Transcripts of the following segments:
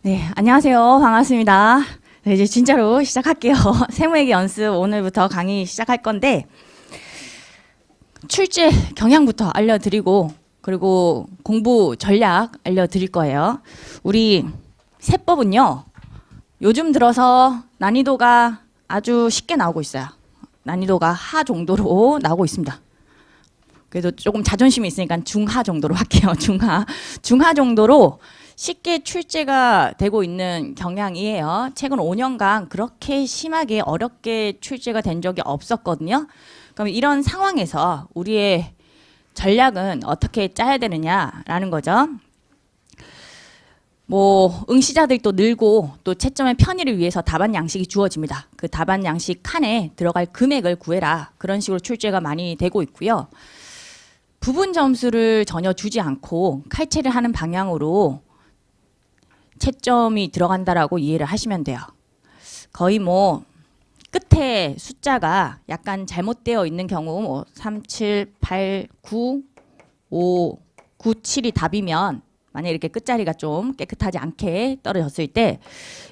네, 안녕하세요. 반갑습니다. 네, 이제 진짜로 시작할게요. 세무회계 연습 오늘부터 강의 시작할 건데 출제 경향부터 알려드리고 그리고 공부 전략 알려드릴 거예요. 우리 세법은요. 요즘 들어서 난이도가 아주 쉽게 나오고 있어요. 난이도가 하 정도로 나오고 있습니다. 그래도 조금 자존심이 있으니까 중하 정도로 할게요. 중하 정도로 쉽게 출제가 되고 있는 경향이에요. 최근 5년간 그렇게 심하게 어렵게 출제가 된 적이 없었거든요. 그럼 이런 상황에서 우리의 전략은 어떻게 짜야 되느냐라는 거죠. 응시자들도 늘고 또 채점의 편의를 위해서 답안 양식이 주어집니다. 그 답안 양식 칸에 들어갈 금액을 구해라. 그런 식으로 출제가 많이 되고 있고요. 부분 점수를 전혀 주지 않고 칼체를 하는 방향으로 채점이 들어간다라고 이해를 하시면 돼요. 거의 끝에 숫자가 약간 잘못되어 있는 경우 3, 7, 8, 9, 5, 9, 7이 답이면 만약에 이렇게 끝자리가 좀 깨끗하지 않게 떨어졌을 때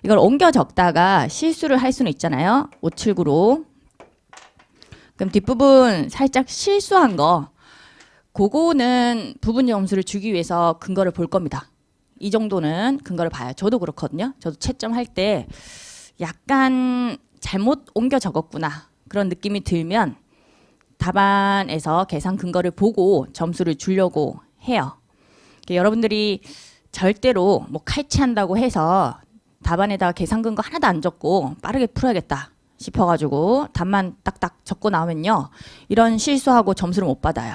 이걸 옮겨 적다가 실수를 할 수는 있잖아요. 5, 7, 9로. 그럼 뒷부분 살짝 실수한 거 그거는 부분 점수를 주기 위해서 근거를 볼 겁니다. 이 정도는 근거를 봐요. 저도 그렇거든요. 저도 채점할 때 약간 잘못 옮겨 적었구나 그런 느낌이 들면 답안에서 계산 근거를 보고 점수를 주려고 해요. 여러분들이 절대로 칼치한다고 해서 답안에다가 계산 근거 하나도 안 적고 빠르게 풀어야겠다 싶어가지고 답만 딱딱 적고 나오면요. 이런 실수하고 점수를 못 받아요.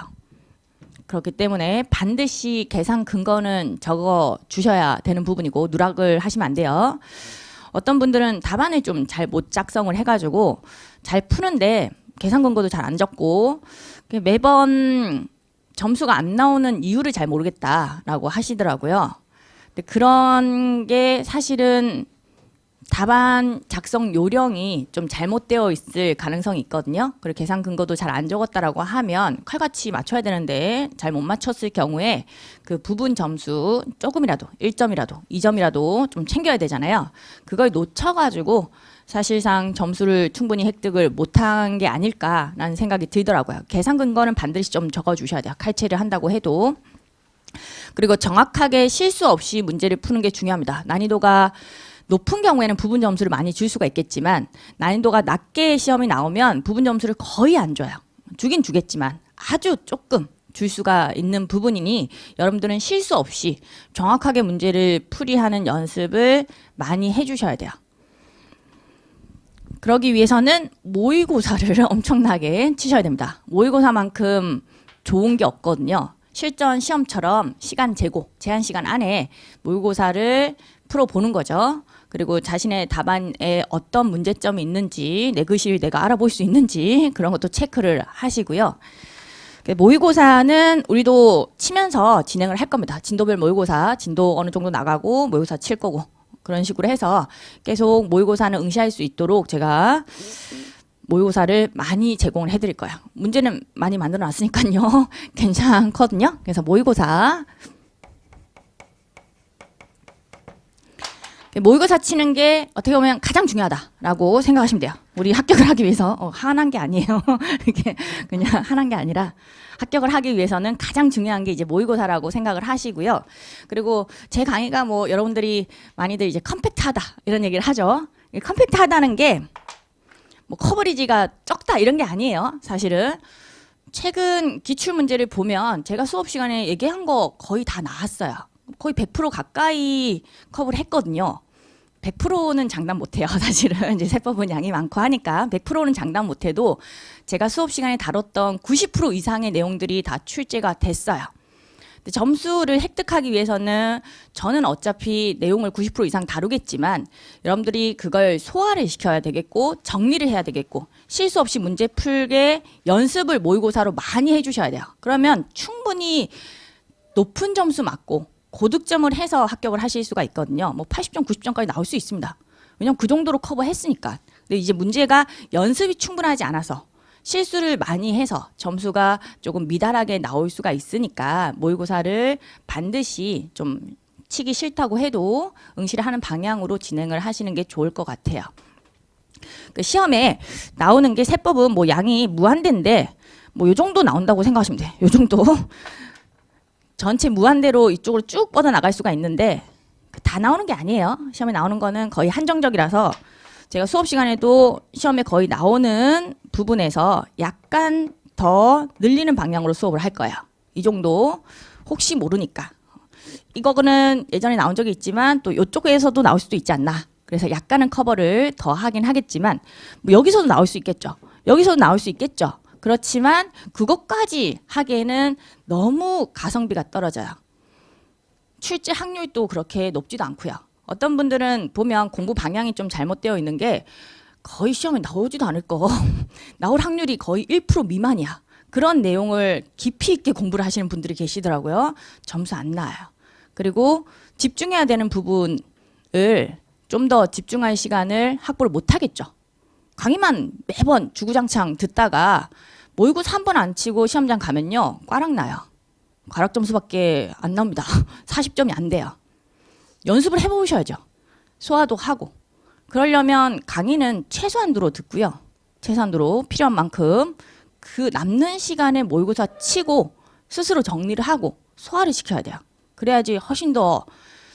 그렇기 때문에 반드시 계산 근거는 적어 주셔야 되는 부분이고 누락을 하시면 안 돼요. 어떤 분들은 답안을 좀 잘 못 작성을 해가지고 잘 푸는데 계산 근거도 잘 안 적고 매번 점수가 안 나오는 이유를 잘 모르겠다라고 하시더라고요. 근데 그런 게 사실은 답안 작성 요령이 좀 잘못되어 있을 가능성이 있거든요. 그리고 계산 근거도 잘 안 적었다라고 하면 칼같이 맞춰야 되는데 잘 못 맞췄을 경우에 그 부분 점수 조금이라도 1점이라도 2점이라도 좀 챙겨야 되잖아요. 그걸 놓쳐가지고 사실상 점수를 충분히 획득을 못한 게 아닐까라는 생각이 들더라고요. 계산 근거는 반드시 좀 적어주셔야 돼요. 칼체를 한다고 해도. 그리고 정확하게 실수 없이 문제를 푸는 게 중요합니다. 난이도가 높은 경우에는 부분 점수를 많이 줄 수가 있겠지만 난이도가 낮게 시험이 나오면 부분 점수를 거의 안 줘요. 주긴 주겠지만 아주 조금 줄 수가 있는 부분이니 여러분들은 실수 없이 정확하게 문제를 풀이하는 연습을 많이 해주셔야 돼요. 그러기 위해서는 모의고사를 엄청나게 치셔야 됩니다. 모의고사만큼 좋은 게 없거든요. 실전 시험처럼 시간 재고, 제한 시간 안에 모의고사를 풀어보는 거죠. 그리고 자신의 답안에 어떤 문제점이 있는지 내 글씨를 내가 알아볼 수 있는지 그런 것도 체크를 하시고요. 모의고사는 우리도 치면서 진행을 할 겁니다. 진도별 모의고사, 진도 어느 정도 나가고 모의고사 칠 거고 그런 식으로 해서 계속 모의고사는 응시할 수 있도록 제가 모의고사를 많이 제공을 해드릴 거예요. 문제는 많이 만들어 놨으니까요. 괜찮거든요. 그래서 모의고사 모의고사 치는 게 어떻게 보면 가장 중요하다라고 생각하시면 돼요. 우리 합격을 하기 위해서 화난 게 아니에요. 이게 그냥 화난 게 아니라 합격을 하기 위해서는 가장 중요한 게 이제 모의고사라고 생각을 하시고요. 그리고 제 강의가 여러분들이 많이들 이제 컴팩트하다 이런 얘기를 하죠. 컴팩트하다는 게 커버리지가 적다 이런 게 아니에요. 사실은 최근 기출 문제를 보면 제가 수업 시간에 얘기한 거 거의 다 나왔어요. 거의 100% 가까이 커버를 했거든요. 100%는 장담 못해요. 사실은 이제 세법은 양이 많고 하니까 100%는 장담 못해도 제가 수업 시간에 다뤘던 90% 이상의 내용들이 다 출제가 됐어요. 근데 점수를 획득하기 위해서는 저는 어차피 내용을 90% 이상 다루겠지만 여러분들이 그걸 소화를 시켜야 되겠고 정리를 해야 되겠고 실수 없이 문제 풀게 연습을 모의고사로 많이 해주셔야 돼요. 그러면 충분히 높은 점수 맞고 고득점을 해서 합격을 하실 수가 있거든요. 80점, 90점까지 나올 수 있습니다. 왜냐면 그 정도로 커버했으니까. 근데 이제 문제가 연습이 충분하지 않아서 실수를 많이 해서 점수가 조금 미달하게 나올 수가 있으니까 모의고사를 반드시 좀 치기 싫다고 해도 응시를 하는 방향으로 진행을 하시는 게 좋을 것 같아요. 그 시험에 나오는 게 세법은 뭐 양이 무한대인데 뭐 요 정도 나온다고 생각하시면 돼요. 요 정도. 전체 무한대로 이쪽으로 쭉 뻗어 나갈 수가 있는데 다 나오는 게 아니에요. 시험에 나오는 거는 거의 한정적이라서 제가 수업 시간에도 시험에 거의 나오는 부분에서 약간 더 늘리는 방향으로 수업을 할 거예요. 이 정도. 혹시 모르니까. 이거는 예전에 나온 적이 있지만 또 이쪽에서도 나올 수도 있지 않나. 그래서 약간은 커버를 더 하긴 하겠지만 뭐 여기서도 나올 수 있겠죠. 여기서도 나올 수 있겠죠. 그렇지만 그것까지 하기에는 너무 가성비가 떨어져요. 출제 확률도 그렇게 높지도 않고요. 어떤 분들은 보면 공부 방향이 좀 잘못되어 있는 게 거의 시험에 나오지도 않을 거. 나올 확률이 거의 1% 미만이야. 그런 내용을 깊이 있게 공부를 하시는 분들이 계시더라고요. 점수 안 나와요. 그리고 집중해야 되는 부분을 좀 더 집중할 시간을 확보를 못 하겠죠. 강의만 매번 주구장창 듣다가 모의고사 한 번 안 치고 시험장 가면요. 꽈락 나요. 꽈락 점수밖에 안 나옵니다. 40점이 안 돼요. 연습을 해보셔야죠. 소화도 하고. 그러려면 강의는 최소한도로 듣고요. 최소한도로 필요한 만큼 그 남는 시간에 모의고사 치고 스스로 정리를 하고 소화를 시켜야 돼요. 그래야지 훨씬 더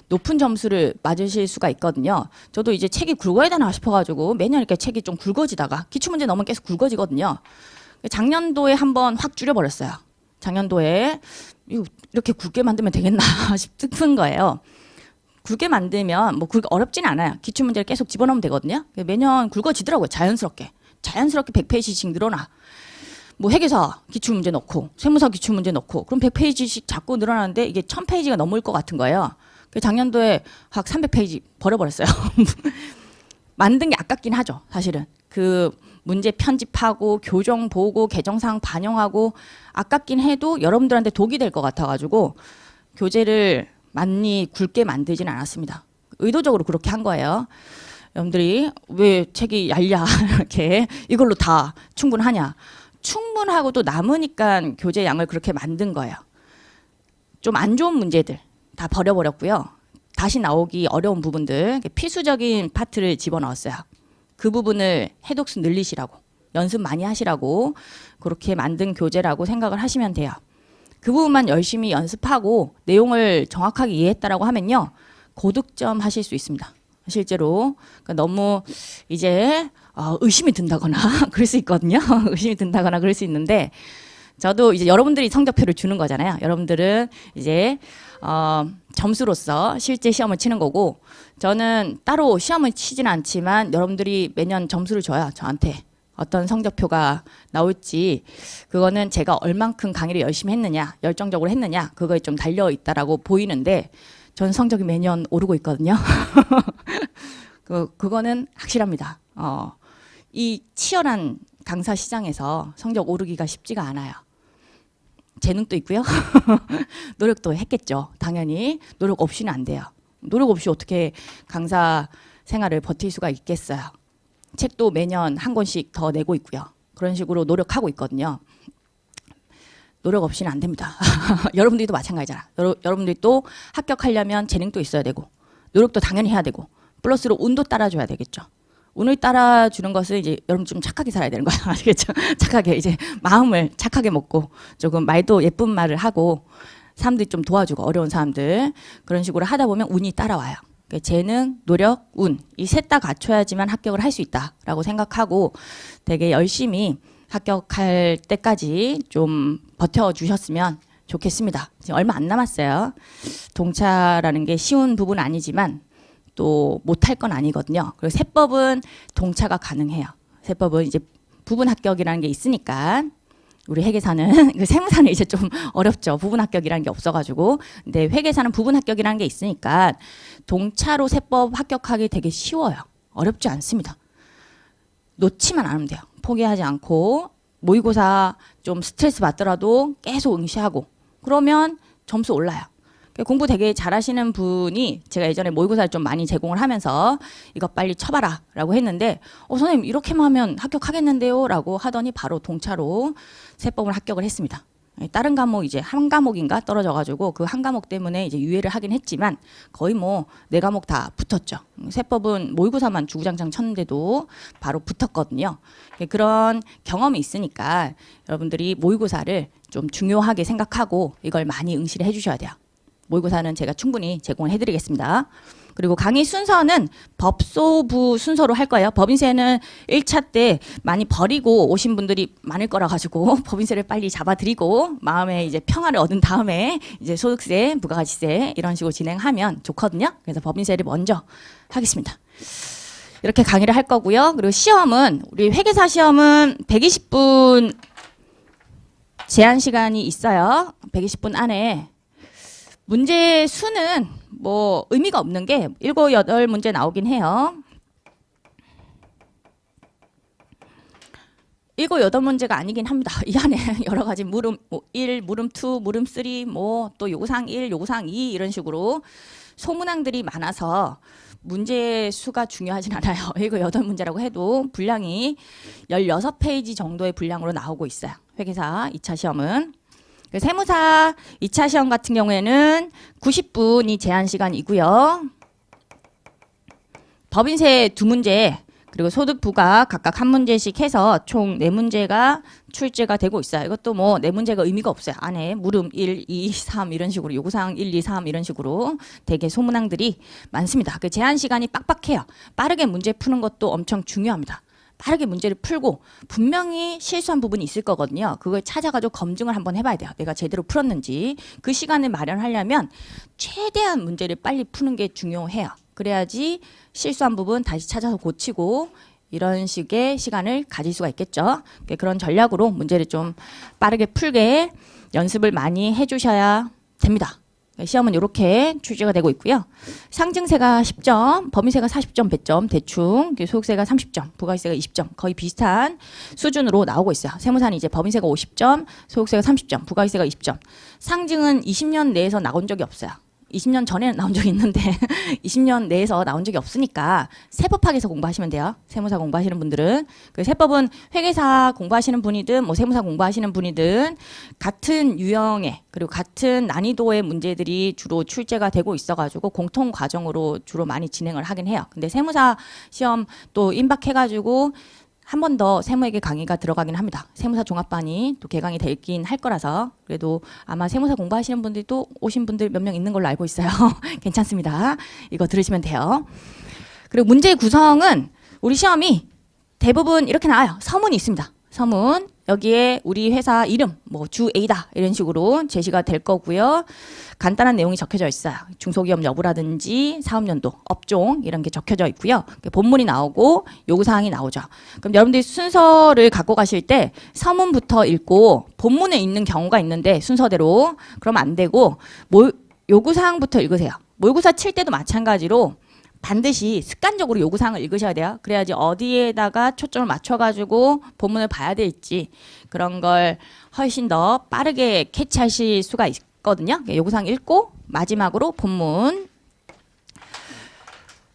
높은 점수를 맞으실 수가 있거든요. 저도 이제 책이 굵어야 되나 싶어가지고 매년 이렇게 책이 좀 굵어지다가 기출문제 넣으면 계속 굵어지거든요. 작년도에 한번 확 줄여버렸어요. 작년도에 이렇게 굵게 만들면 되겠나 싶은 거예요. 굵게 만들면 뭐 굵게 어렵진 않아요. 기출문제를 계속 집어넣으면 되거든요. 매년 굵어지더라고요. 자연스럽게 100페이지씩 늘어나. 뭐 회계사 기출문제 넣고 세무사 기출문제 넣고 그럼 100페이지씩 자꾸 늘어나는데 이게 1000페이지가 넘을 것 같은 거예요. 작년도에 학 300페이지 버려버렸어요. 만든 게 아깝긴 하죠. 사실은 그 문제 편집하고 교정 보고 개정사항 반영하고 아깝긴 해도 여러분들한테 독이 될 것 같아가지고 교재를 많이 굵게 만들진 않았습니다. 의도적으로 그렇게 한 거예요. 여러분들이 왜 책이 얇냐 이렇게 이걸로 다 충분하냐. 충분하고도 남으니까 교재 양을 그렇게 만든 거예요. 좀 안 좋은 문제들 다 버려버렸고요. 다시 나오기 어려운 부분들 필수적인 파트를 집어넣었어요. 그 부분을 해독수 늘리시라고 연습 많이 하시라고 그렇게 만든 교재라고 생각을 하시면 돼요. 그 부분만 열심히 연습하고 내용을 정확하게 이해했다라고 하면요. 고득점 하실 수 있습니다. 실제로 그러니까 너무 이제 의심이 든다거나 그럴 수 있거든요. 의심이 든다거나 그럴 수 있는데 저도 이제 여러분들이 성적표를 주는 거잖아요. 여러분들은 이제 점수로서 실제 시험을 치는 거고 저는 따로 시험을 치진 않지만 여러분들이 매년 점수를 줘요. 저한테 어떤 성적표가 나올지 그거는 제가 얼만큼 강의를 열심히 했느냐 열정적으로 했느냐 그거에 좀 달려있다라고 보이는데 전 성적이 매년 오르고 있거든요. 그거는 확실합니다. 이 치열한 강사 시장에서 성적 오르기가 쉽지가 않아요. 재능도 있고요. 노력도 했겠죠. 당연히 노력 없이는 안 돼요. 노력 없이 어떻게 강사 생활을 버틸 수가 있겠어요. 책도 매년 한 권씩 더 내고 있고요. 그런 식으로 노력하고 있거든요. 노력 없이는 안 됩니다. 여러분들도 마찬가지잖아. 여러분들이 또 합격하려면 재능도 있어야 되고 노력도 당연히 해야 되고 플러스로 운도 따라줘야 되겠죠. 운을 따라주는 것은 이제 여러분 좀 착하게 살아야 되는 거야. 아시겠죠? 착하게 이제 마음을 착하게 먹고 조금 말도 예쁜 말을 하고 사람들이 좀 도와주고 어려운 사람들 그런 식으로 하다 보면 운이 따라와요. 그러니까 재능, 노력, 운 이 셋 다 갖춰야지만 합격을 할 수 있다라고 생각하고 되게 열심히 합격할 때까지 좀 버텨주셨으면 좋겠습니다. 지금 얼마 안 남았어요. 동차라는 게 쉬운 부분은 아니지만 또 못할 건 아니거든요. 그리고 세법은 동차가 가능해요. 세법은 이제 부분 합격이라는 게 있으니까 우리 회계사는 그 세무사는 이제 좀 어렵죠. 부분 합격이라는 게 없어가지고 근데 회계사는 부분 합격이라는 게 있으니까 동차로 세법 합격하기 되게 쉬워요. 어렵지 않습니다. 놓치만 않으면 돼요. 포기하지 않고 모의고사 좀 스트레스 받더라도 계속 응시하고 그러면 점수 올라요. 공부 되게 잘하시는 분이 제가 예전에 모의고사를 좀 많이 제공을 하면서 이거 빨리 쳐봐라 라고 했는데 선생님 이렇게만 하면 합격하겠는데요 라고 하더니 바로 동차로 세법을 합격을 했습니다. 다른 과목 이제 한 과목인가 떨어져가지고 그 한 과목 때문에 이제 유예를 하긴 했지만 거의 뭐 네 과목 다 붙었죠. 세법은 모의고사만 주구장창 쳤는데도 바로 붙었거든요. 그런 경험이 있으니까 여러분들이 모의고사를 좀 중요하게 생각하고 이걸 많이 응시를 해주셔야 돼요. 모의고사는 제가 충분히 제공을 해드리겠습니다. 그리고 강의 순서는 법소부 순서로 할 거예요. 법인세는 1차 때 많이 버리고 오신 분들이 많을 거라 가지고 법인세를 빨리 잡아드리고 마음에 이제 평화를 얻은 다음에 이제 소득세, 부가가치세 이런 식으로 진행하면 좋거든요. 그래서 법인세를 먼저 하겠습니다. 이렇게 강의를 할 거고요. 그리고 시험은 우리 회계사 시험은 120분 제한 시간이 있어요. 120분 안에 문제 수는 뭐 의미가 없는 게 7, 8문제 나오긴 해요. 7, 8문제가 아니긴 합니다. 이 안에 여러 가지 물음 1, 물음 2, 물음 3, 뭐 또 요구사항 1, 요구사항 2 이런 식으로 소문항들이 많아서 문제 수가 중요하진 않아요. 7, 8문제라고 해도 분량이 16페이지 정도의 분량으로 나오고 있어요. 회계사 2차 시험은. 세무사 2차 시험 같은 경우에는 90분이 제한 시간이고요. 법인세 2문제 그리고 소득 부가 각각 1문제씩 해서 총 4문제가 출제가 되고 있어요. 이것도 뭐 4문제가 의미가 없어요. 안에 물음 1, 2, 3 이런 식으로 요구사항 1, 2, 3 이런 식으로 되게 소문항들이 많습니다. 그 제한 시간이 빡빡해요. 빠르게 문제 푸는 것도 엄청 중요합니다. 빠르게 문제를 풀고 분명히 실수한 부분이 있을 거거든요. 그걸 찾아가지고 검증을 한번 해봐야 돼요. 내가 제대로 풀었는지. 그 시간을 마련하려면 최대한 문제를 빨리 푸는 게 중요해요. 그래야지 실수한 부분 다시 찾아서 고치고 이런 식의 시간을 가질 수가 있겠죠. 그런 전략으로 문제를 좀 빠르게 풀게 연습을 많이 해주셔야 됩니다. 시험은 이렇게 출제가 되고 있고요. 상증세가 10점, 법인세가 40점, 100점, 대충 소득세가 30점, 부가세가 20점 거의 비슷한 수준으로 나오고 있어요. 세무사는 이제 법인세가 50점, 소득세가 30점, 부가세가 20점. 상증은 20년 내에서 나온 적이 없어요. 20년 전에는 나온 적이 있는데 20년 내에서 나온 적이 없으니까 세법학에서 공부하시면 돼요. 세무사 공부하시는 분들은. 그 세법은 회계사 공부하시는 분이든 뭐 세무사 공부하시는 분이든 같은 유형의 그리고 같은 난이도의 문제들이 주로 출제가 되고 있어가지고 공통 과정으로 주로 많이 진행을 하긴 해요. 근데 세무사 시험 또 임박해가지고 한 번 더 세무회계 강의가 들어가긴 합니다. 세무사 종합반이 또 개강이 되긴 할 거라서 그래도 아마 세무사 공부하시는 분들이 또 오신 분들 몇 명 있는 걸로 알고 있어요. 괜찮습니다. 이거 들으시면 돼요. 그리고 문제 구성은 우리 시험이 대부분 이렇게 나와요. 서문이 있습니다. 서문 여기에 우리 회사 이름 뭐 주 A다 이런 식으로 제시가 될 거고요. 간단한 내용이 적혀져 있어요. 중소기업 여부라든지 사업연도, 업종 이런 게 적혀져 있고요. 본문이 나오고 요구사항이 나오죠. 그럼 여러분들이 순서를 갖고 가실 때 서문부터 읽고 본문에 있는 경우가 있는데 순서대로 그러면 안 되고 요구사항부터 읽으세요. 모의고사 칠 때도 마찬가지로 반드시 습관적으로 요구사항을 읽으셔야 돼요. 그래야지 어디에다가 초점을 맞춰가지고 본문을 봐야 될지 그런 걸 훨씬 더 빠르게 캐치하실 수가 있거든요. 요구사항 읽고 마지막으로 본문.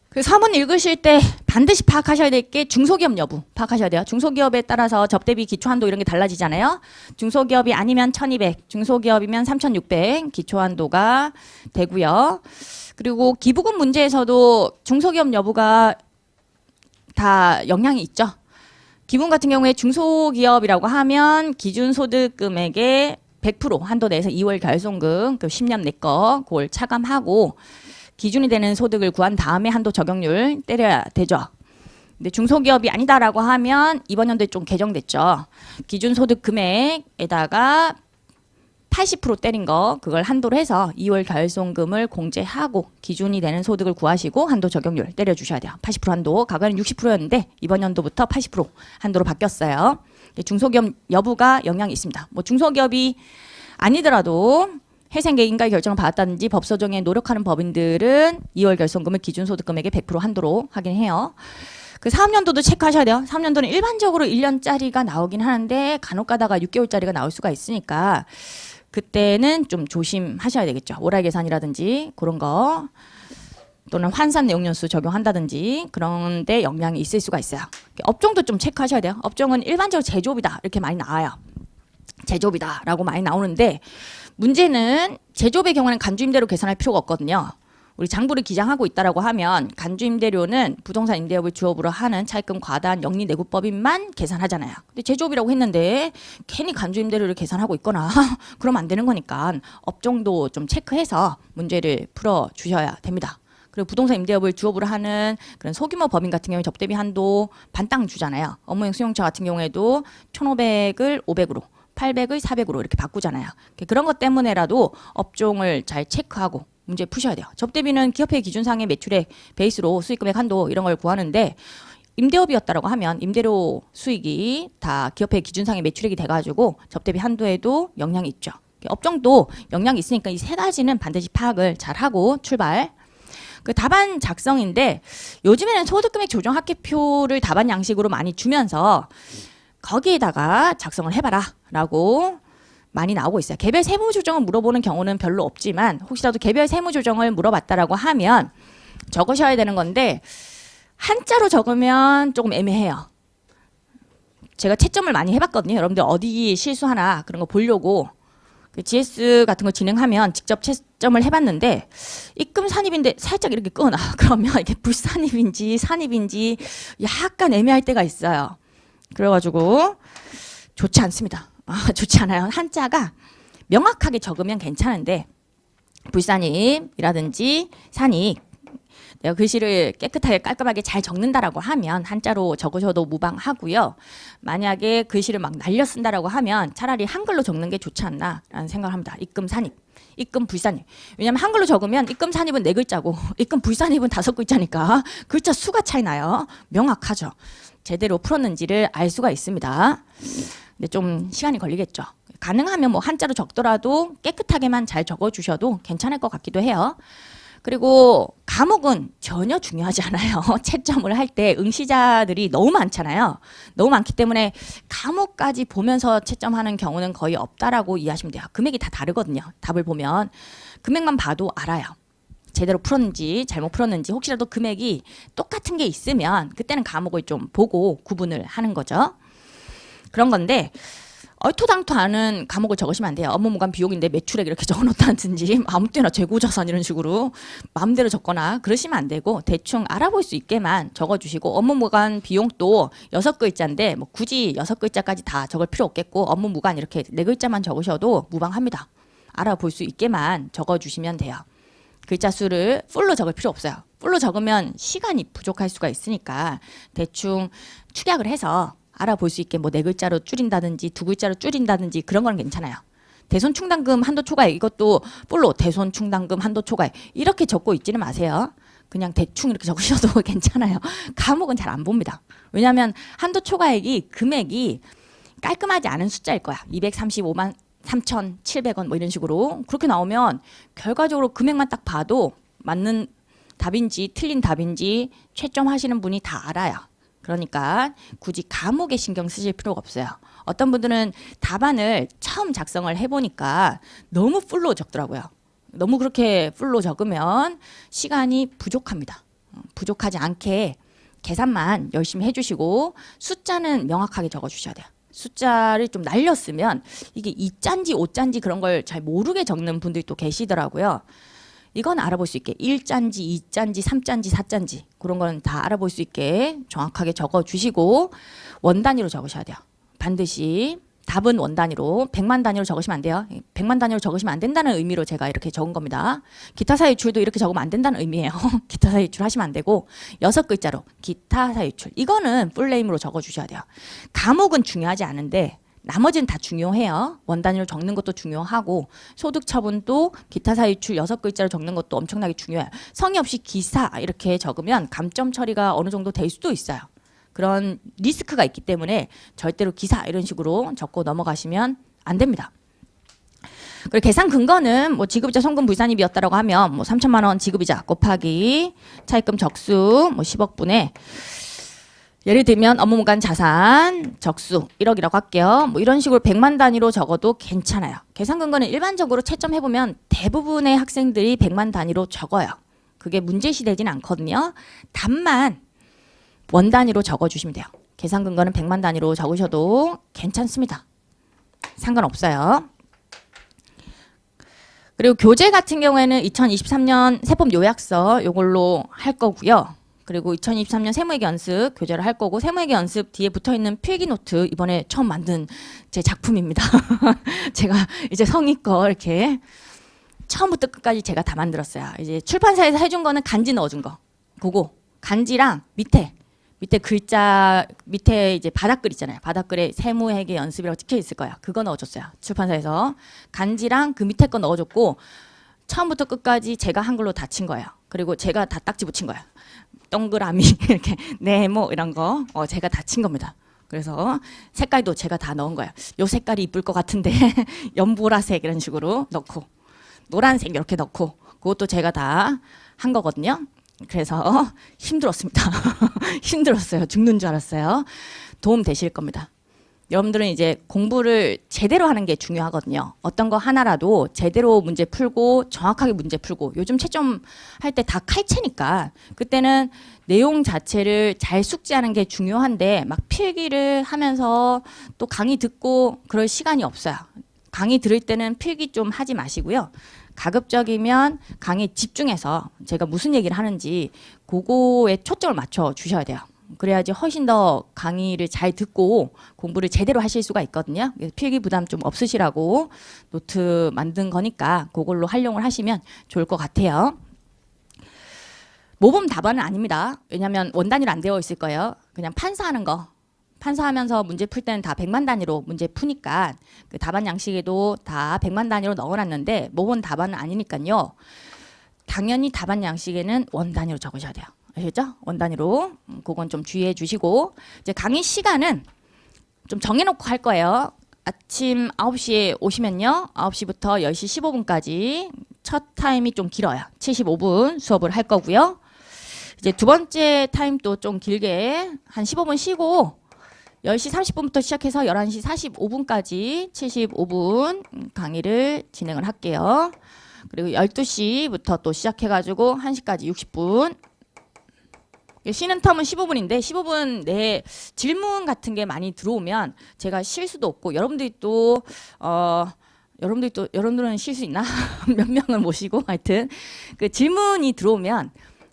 그 서문 읽으실 때 반드시 파악하셔야 될 게 중소기업 여부 파악하셔야 돼요. 중소기업에 따라서 접대비 기초한도 이런 게 달라지잖아요. 중소기업이 아니면 1200, 중소기업이면 3600 기초한도가 되고요. 그리고 기부금 문제에서도 중소기업 여부가 다 영향이 있죠. 기부금 같은 경우에 중소기업이라고 하면 기준소득 금액의 100% 한도 내에서 2월 결손금 그 10년 내 거 그걸 차감하고 기준이 되는 소득을 구한 다음에 한도 적용률 때려야 되죠. 근데 중소기업이 아니다라고 하면 이번 연도에 좀 개정됐죠. 기준소득 금액에다가 80% 때린 거 그걸 한도로 해서 2월 결손금을 공제하고 기준이 되는 소득을 구하시고 한도 적용률 때려주셔야 돼요. 80% 한도, 과거에는 60%였는데 이번 연도부터 80% 한도로 바뀌었어요. 중소기업 여부가 영향이 있습니다. 뭐 중소기업이 아니더라도 회생계 인가의 결정을 받았다든지 법소정에 노력하는 법인들은 2월 결손금을 기준소득 금액의 100% 한도로 하긴 해요. 그 사업연도도 체크하셔야 돼요. 사업연도는 일반적으로 1년짜리가 나오긴 하는데 간혹 가다가 6개월짜리가 나올 수가 있으니까 그때는 좀 조심하셔야 되겠죠. 오랄 계산이라든지 그런 거 또는 환산 내용연수 적용한다든지 그런 데 영향이 있을 수가 있어요. 업종도 좀 체크하셔야 돼요. 업종은 일반적으로 제조업이다 이렇게 많이 나와요. 제조업이다라고 많이 나오는데 문제는 제조업의 경우는 간주임대료 계산할 필요가 없거든요. 우리 장부를 기장하고 있다라고 하면 간주임대료는 부동산 임대업을 주업으로 하는 차입금 과다한 영리내구법인만 계산하잖아요. 근데 제조업이라고 했는데 괜히 간주임대료를 계산하고 있거나 그러면 안 되는 거니까 업종도 좀 체크해서 문제를 풀어주셔야 됩니다. 그리고 부동산 임대업을 주업으로 하는 그런 소규모 법인 같은 경우에 접대비 한도 반땅 주잖아요. 업무용 수용차 같은 경우에도 1,500을 500으로 800을 400으로 이렇게 바꾸잖아요. 그런 것 때문에라도 업종을 잘 체크하고 문제 푸셔야 돼요. 접대비는 기업회 기준상의 매출액 베이스로 수익금액 한도 이런 걸 구하는데 임대업이었다라고 하면 임대료 수익이 다 기업회 기준상의 매출액이 돼가지고 접대비 한도에도 영향이 있죠. 업종도 영향이 있으니까 이 세 가지는 반드시 파악을 잘하고 출발. 그 답안 작성인데 요즘에는 소득금액 조정 합계표를 답안 양식으로 많이 주면서 거기에다가 작성을 해봐라 라고 많이 나오고 있어요. 개별 세무 조정을 물어보는 경우는 별로 없지만 혹시라도 개별 세무 조정을 물어봤다라고 하면 적으셔야 되는 건데 한자로 적으면 조금 애매해요. 제가 채점을 많이 해봤거든요. 여러분들 어디 실수하나 그런 거 보려고 그 GS 같은 거 진행하면 직접 채점을 해봤는데 입금 산입인데 살짝 이렇게 끄나 그러면 이게 불산입인지 산입인지 약간 애매할 때가 있어요. 그래가지고 좋지 않습니다. 좋지 않아요. 한자가 명확하게 적으면 괜찮은데 불산입이라든지 산입 내가 글씨를 깨끗하게 깔끔하게 잘 적는다라고 하면 한자로 적으셔도 무방하고요. 만약에 글씨를 막 날려 쓴다라고 하면 차라리 한글로 적는 게 좋지 않나라는 생각을 합니다. 입금 산입, 입금 불산입. 왜냐하면 한글로 적으면 입금 산입은 4글자고 입금 불산입은 5글자니까 글자 수가 차이 나요. 명확하죠. 제대로 풀었는지를 알 수가 있습니다. 근데 좀 시간이 걸리겠죠. 가능하면 뭐 한자로 적더라도 깨끗하게만 잘 적어주셔도 괜찮을 것 같기도 해요. 그리고 과목은 전혀 중요하지 않아요. 채점을 할 때 응시자들이 너무 많잖아요. 너무 많기 때문에 과목까지 보면서 채점하는 경우는 거의 없다라고 이해하시면 돼요. 금액이 다 다르거든요. 답을 보면 금액만 봐도 알아요. 제대로 풀었는지 잘못 풀었는지 혹시라도 금액이 똑같은 게 있으면 그때는 과목을 좀 보고 구분을 하는 거죠. 그런 건데 얼토당토하는 과목을 적으시면 안 돼요. 업무무관 비용인데 매출액 이렇게 적어놓다든지 아무 때나 재고자산 이런 식으로 마음대로 적거나 그러시면 안 되고 대충 알아볼 수 있게만 적어주시고 업무무관 비용도 6글자인데 뭐 굳이 6글자까지 다 적을 필요 없겠고 업무무관 이렇게 4글자만 적으셔도 무방합니다. 알아볼 수 있게만 적어주시면 돼요. 글자 수를 풀로 적을 필요 없어요. 풀로 적으면 시간이 부족할 수가 있으니까 대충 축약을 해서 알아볼 수 있게 뭐 4글자로 줄인다든지 2글자로 줄인다든지 그런 건 괜찮아요. 대손 충당금 한도 초과액 이것도 풀로 대손 충당금 한도 초과액 이렇게 적고 있지는 마세요. 그냥 대충 이렇게 적으셔도 괜찮아요. 과목은 잘 안 봅니다. 왜냐하면 한도 초과액이 금액이 깔끔하지 않은 숫자일 거야. 235만 3,700원 뭐 이런 식으로 그렇게 나오면 결과적으로 금액만 딱 봐도 맞는 답인지 틀린 답인지 채점하시는 분이 다 알아요. 그러니까 굳이 과목에 신경 쓰실 필요가 없어요. 어떤 분들은 답안을 처음 작성을 해보니까 너무 풀로 적더라고요. 너무 그렇게 풀로 적으면 시간이 부족합니다. 부족하지 않게 계산만 열심히 해주시고 숫자는 명확하게 적어주셔야 돼요. 숫자를 좀 날렸으면 이게 2자인지 5자인지 그런 걸 잘 모르게 적는 분들이 또 계시더라고요. 이건 알아볼 수 있게 1자인지 2자인지 3자인지 4자인지 그런 건 다 알아볼 수 있게 정확하게 적어주시고 원 단위로 적으셔야 돼요. 반드시 답은 원 단위로 100만 단위로 적으시면 안 돼요. 100만 단위로 적으시면 안 된다는 의미로 제가 이렇게 적은 겁니다. 기타 사유출도 이렇게 적으면 안 된다는 의미예요. 기타 사유출 하시면 안 되고 6글자로 기타 사유출 이거는 풀네임으로 적어주셔야 돼요. 과목은 중요하지 않은데 나머지는 다 중요해요. 원 단위로 적는 것도 중요하고 소득 처분도 기타 사유출 6글자로 적는 것도 엄청나게 중요해요. 성의 없이 기사 이렇게 적으면 감점 처리가 어느 정도 될 수도 있어요. 그런 리스크가 있기 때문에 절대로 기사 이런 식으로 적고 넘어가시면 안 됩니다. 그리고 계산 근거는 뭐 지급이자 송금 불산입이었다라고 하면 뭐 3천만 원 지급이자 곱하기 차입금 적수 뭐 10억분에 예를 들면 업무무관 자산 적수 1억이라고 할게요. 뭐 이런 식으로 100만 단위로 적어도 괜찮아요. 계산 근거는 일반적으로 채점해보면 대부분의 학생들이 100만 단위로 적어요. 그게 문제시 되진 않거든요. 답만 원 단위로 적어주시면 돼요. 계산 근거는 100만 단위로 적으셔도 괜찮습니다. 상관없어요. 그리고 교재 같은 경우에는 2023년 세법 요약서 요걸로 할 거고요. 그리고 2023년 세무회계 연습 교재를 할 거고, 세무회계 연습 뒤에 붙어있는 필기 노트 이번에 처음 만든 제 작품입니다. 제가 이제 성의껏 이렇게 처음부터 끝까지 제가 다 만들었어요. 이제 출판사에서 해준 거는 간지 넣어준 거, 그거 간지랑 밑에 글자 밑에 이제 바닥글 있잖아요. 바닥글에 세무회계 연습이라고 찍혀 있을 거예요. 그거 넣어줬어요. 출판사에서 간지랑 그 밑에 거 넣어줬고, 처음부터 끝까지 제가 한글로 다 친 거예요. 그리고 제가 다 딱지 붙인 거예요. 동그라미 이렇게 네모 이런 거 제가 다 친 겁니다. 그래서 색깔도 제가 다 넣은 거예요. 요 색깔이 이쁠 것 같은데 연보라색 이런 식으로 넣고, 노란색 이렇게 넣고, 그것도 제가 다 한 거거든요. 그래서 힘들었습니다. 힘들었어요. 죽는 줄 알았어요. 도움 되실 겁니다. 여러분들은 이제 공부를 제대로 하는 게 중요하거든요. 어떤 거 하나라도 제대로 문제 풀고 정확하게 문제 풀고, 요즘 채점 할 때 다 칼체니까 그때는 내용 자체를 잘 숙지하는 게 중요한데, 막 필기를 하면서 또 강의 듣고 그럴 시간이 없어요. 강의 들을 때는 필기 좀 하지 마시고요. 가급적이면 강의 집중해서 제가 무슨 얘기를 하는지 그거에 초점을 맞춰 주셔야 돼요. 그래야지 훨씬 더 강의를 잘 듣고 공부를 제대로 하실 수가 있거든요. 그래서 필기 부담 좀 없으시라고 노트 만든 거니까 그걸로 활용을 하시면 좋을 것 같아요. 모범 답안은 아닙니다. 왜냐하면 원 단위로 안 되어 있을 거예요. 그냥 판사하는 거. 판사하면서 문제 풀 때는 다 100만 단위로 문제 푸니까 그 답안 양식에도 다 100만 단위로 넣어놨는데, 모범 답안은 아니니까요. 당연히 답안 양식에는 원 단위로 적으셔야 돼요. 아시겠죠? 원 단위로. 그건 좀 주의해 주시고, 이제 강의 시간은 좀 정해놓고 할 거예요. 아침 9시에 오시면요, 9시부터 10시 15분까지 첫 타임이 좀 길어요. 75분 수업을 할 거고요. 이제 두 번째 타임도 좀 길게 한 15분 쉬고 10시 30분부터 시작해서 11시 45분까지 75분 강의를 진행을 할게요. 그리고 12시부터 또 시작해가지고 1시까지 60분. 쉬는 텀은 15분인데 15분 내에 질문 같은 게 많이 들어오면 제가 쉴 수도 없고, 여러분들이 또 여러분들은 쉴 수 있나? 몇 명을 모시고 하여튼 그 질문이 들어오면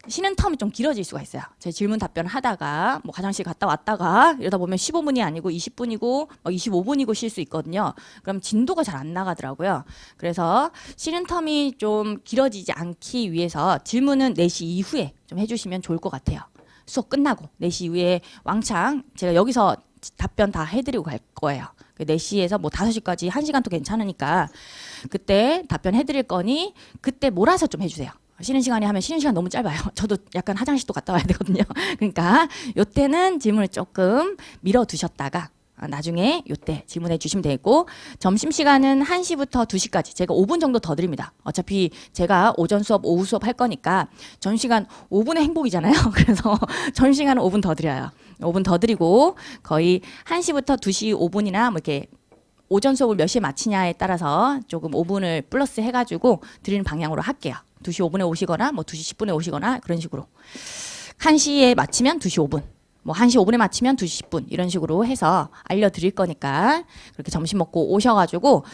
쉬는 텀이 좀 길어질 수가 있어요. 제 질문 답변을 하다가 뭐 화장실 갔다 왔다가 이러다 보면 15분이 아니고 20분이고 25분이고 쉴 수 있거든요. 그럼 진도가 잘 안 나가더라고요. 그래서 쉬는 텀이 좀 길어지지 않기 위해서 질문은 4시 이후에 좀 해주시면 좋을 것 같아요. 수업 끝나고 4시 이후에 왕창 제가 여기서 답변 다 해드리고 갈 거예요. 4시에서 뭐 5시까지 1시간도 괜찮으니까 그때 답변 해드릴 거니 그때 몰아서 좀 해주세요. 쉬는 시간에 하면 쉬는 시간 너무 짧아요. 저도 약간 화장실도 갔다 와야 되거든요. 그러니까 요때는 질문을 조금 밀어두셨다가 나중에 요때 질문해 주시면 되고, 점심시간은 1시부터 2시까지 제가 5분 정도 더 드립니다. 어차피 제가 오전 수업, 오후 수업 할 거니까 점심시간 5분의 행복이잖아요. 그래서 점심시간은 5분 더 드려요. 5분 더 드리고 거의 1시부터 2시 5분이나 뭐 이렇게 오전 수업을 몇 시에 마치냐에 따라서 조금 5분을 플러스 해가지고 드리는 방향으로 할게요. 2시 5분에 오시거나 뭐 2시 10분에 오시거나 그런 식으로. 1시에 마치면 2시 5분. 뭐 1시 5분에 마치면 2시 10분 이런 식으로 해서 알려드릴 거니까 그렇게 점심 먹고 오셔가지고,